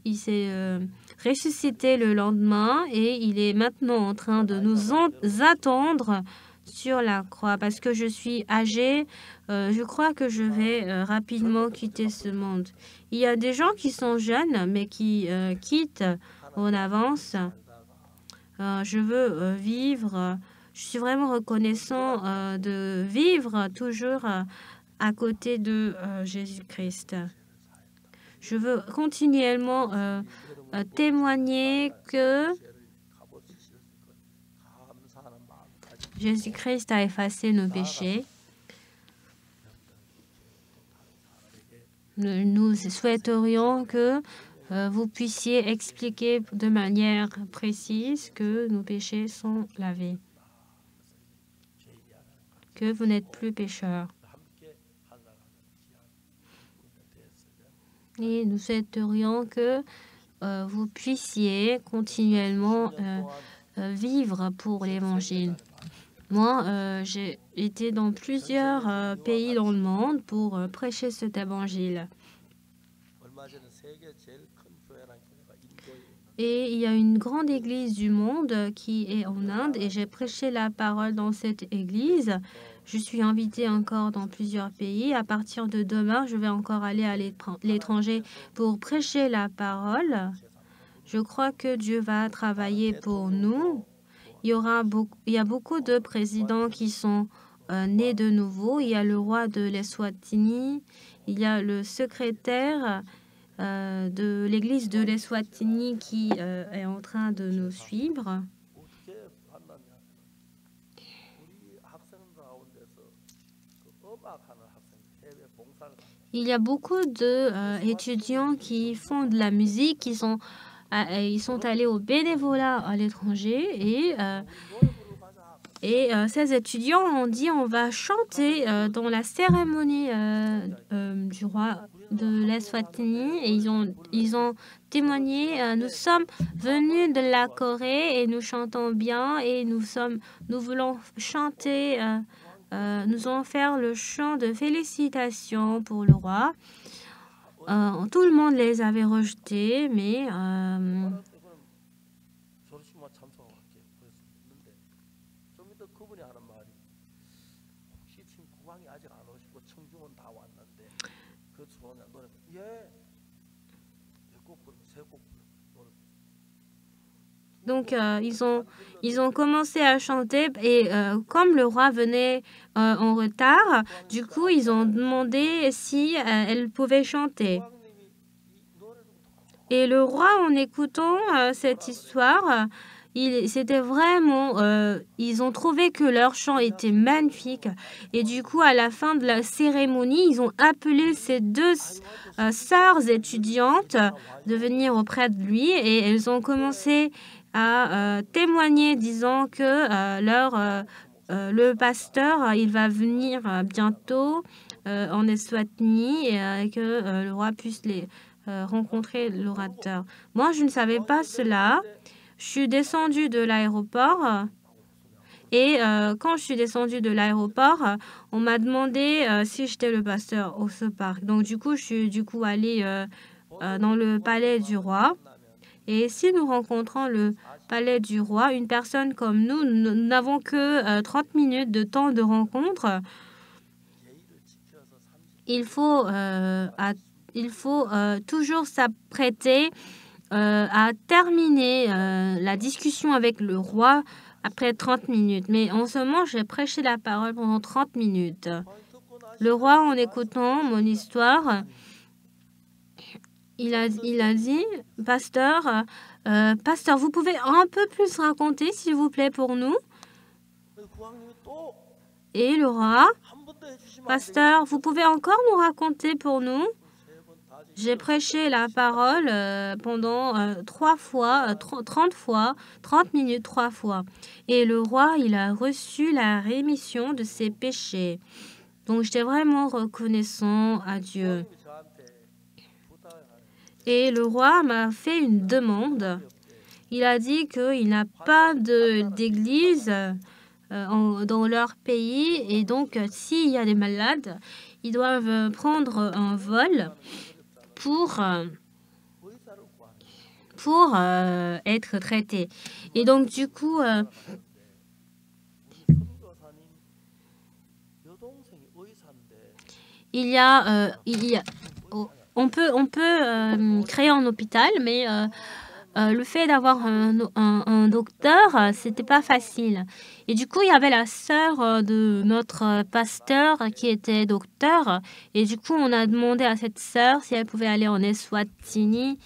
il s'est ressuscité le lendemain et il est maintenant en train de nous attendre sur la croix. Parce que je suis âgée, je crois que je vais rapidement quitter ce monde. Il y a des gens qui sont jeunes mais qui quittent en avance. Je veux vivre. Je suis vraiment reconnaissant de vivre toujours à côté de Jésus-Christ. Je veux continuellement témoigner que Jésus-Christ a effacé nos péchés. Nous souhaiterions que vous puissiez expliquer de manière précise que nos péchés sont lavés, que vous n'êtes plus pécheurs. Et nous souhaiterions que vous puissiez continuellement vivre pour l'Évangile. Moi, j'ai été dans plusieurs pays dans le monde pour prêcher cet Évangile. Et il y a une grande église du monde qui est en Inde et j'ai prêché la parole dans cette église. Je suis invitée encore dans plusieurs pays. À partir de demain, je vais encore aller à l'étranger pour prêcher la parole. Je crois que Dieu va travailler pour nous. Il y a beaucoup de présidents qui sont nés de nouveau. Il y a le roi de l'Eswatini. Il y a le secrétaire de l'église de l'Eswatini qui est en train de nous suivre. Il y a beaucoup d'étudiants qui font de la musique, ils sont allés au bénévolat à l'étranger et ces étudiants ont dit on va chanter dans la cérémonie du roi de l'Eswatini et ils ont témoigné nous sommes venus de la Corée et nous chantons bien et nous voulons chanter nous allons faire le chant de félicitations pour le roi. Tout le monde les avait rejetés, mais donc ils ont commencé à chanter et comme le roi venait en retard, du coup ils ont demandé si elle pouvait chanter. Et le roi, en écoutant cette histoire, c'était vraiment, ils ont trouvé que leur chant était magnifique. Et du coup, à la fin de la cérémonie, ils ont appelé ces deux sœurs étudiantes de venir auprès de lui et elles ont commencé à témoigner disant que le pasteur, il va venir bientôt en Eswatini et que le roi puisse rencontrer l'orateur. Moi, je ne savais pas cela. Je suis descendue de l'aéroport et quand je suis descendue de l'aéroport, on m'a demandé si j'étais le pasteur au ce parc. Donc, du coup, je suis allée dans le palais du roi. Et si nous rencontrons le palais du roi, une personne comme nous n'avons que 30 minutes de temps de rencontre. Il faut toujours s'apprêter à terminer la discussion avec le roi après 30 minutes. Mais en ce moment, j'ai prêché la parole pendant 30 minutes. Le roi, en écoutant mon histoire, il a dit, pasteur, vous pouvez un peu plus raconter, s'il vous plaît, pour nous? Et le roi, pasteur, vous pouvez encore nous raconter pour nous? J'ai prêché la parole pendant 3 fois, 30 fois, 30 minutes 3 fois. Et le roi, il a reçu la rémission de ses péchés. Donc, j'étais vraiment reconnaissant à Dieu. Et le roi m'a fait une demande. Il a dit qu'il n'a pas d'église dans leur pays. Et donc, s'il y a des malades, ils doivent prendre un vol pour être traités. Et donc, du coup, on peut créer un hôpital, mais le fait d'avoir un docteur, c'était pas facile. Et du coup, il y avait la sœur de notre pasteur qui était docteur. Et du coup, on a demandé à cette sœur si elle pouvait aller en Eswatini.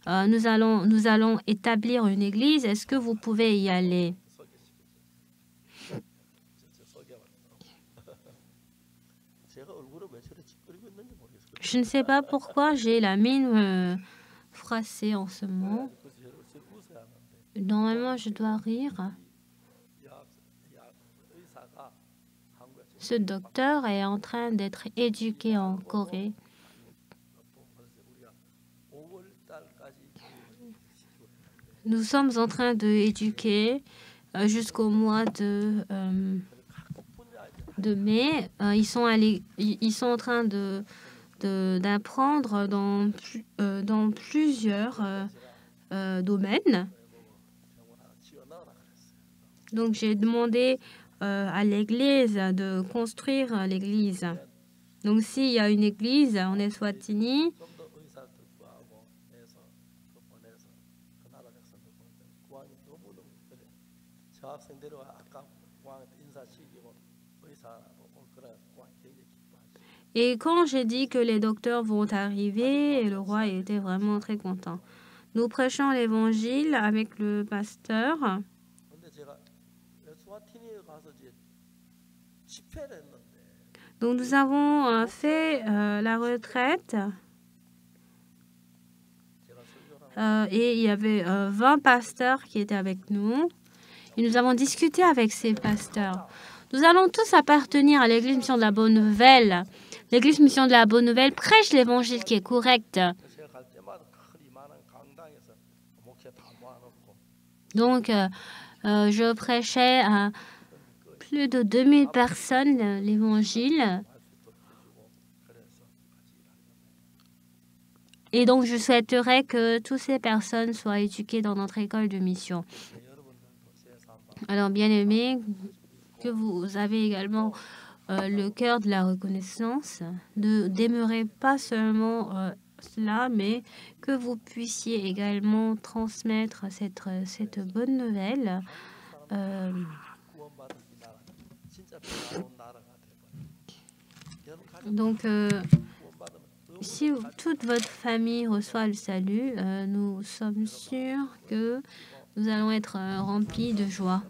Nous allons établir une église. Est-ce que vous pouvez y aller? Je ne sais pas pourquoi j'ai la mine froissée en ce moment. Normalement, je dois rire. Ce docteur est en train d'être éduqué en Corée. Nous sommes en train d'éduquer jusqu'au mois de mai. Ils sont en train d'apprendre dans plusieurs domaines. Donc, j'ai demandé à l'église de construire l'église. Donc, s'il y a une église en Eswatini, et quand j'ai dit que les docteurs vont arriver, le roi était vraiment très content. Nous prêchons l'évangile avec le pasteur. Donc nous avons fait la retraite et il y avait 20 pasteurs qui étaient avec nous. Et nous avons discuté avec ces pasteurs. Nous allons tous appartenir à l'Église Mission de la Bonne Nouvelle. L'Église Mission de la Bonne Nouvelle prêche l'évangile qui est correct. Donc, je prêchais à plus de 2000 personnes l'évangile. Et donc, je souhaiterais que toutes ces personnes soient éduquées dans notre école de mission. Alors, bien aimé, que vous avez également le cœur de la reconnaissance, ne demeurez pas seulement cela, mais que vous puissiez également transmettre cette bonne nouvelle. Donc, si toute votre famille reçoit le salut, nous sommes sûrs que nous allons être remplis de joie.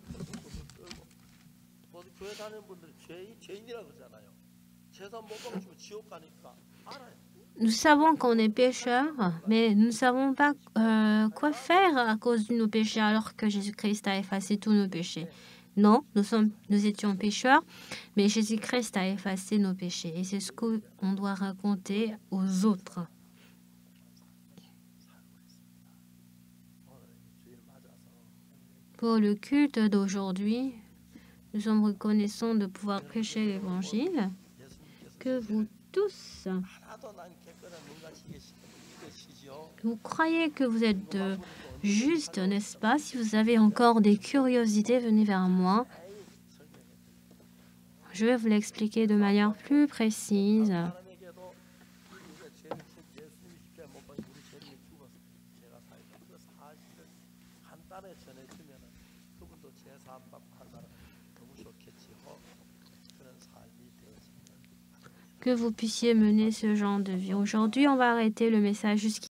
Nous savons qu'on est pécheurs, mais nous ne savons pas quoi faire à cause de nos péchés alors que Jésus-Christ a effacé tous nos péchés. Non, nous étions pécheurs, mais Jésus-Christ a effacé nos péchés. Et c'est ce qu'on doit raconter aux autres. Pour le culte d'aujourd'hui, nous sommes reconnaissants de pouvoir prêcher l'Évangile. Que vous tous, vous croyez que vous êtes juste, n'est-ce pas? Si vous avez encore des curiosités, venez vers moi. Je vais vous l'expliquer de manière plus précise. Que vous puissiez mener ce genre de vie. Aujourd'hui, on va arrêter le message jusqu'ici.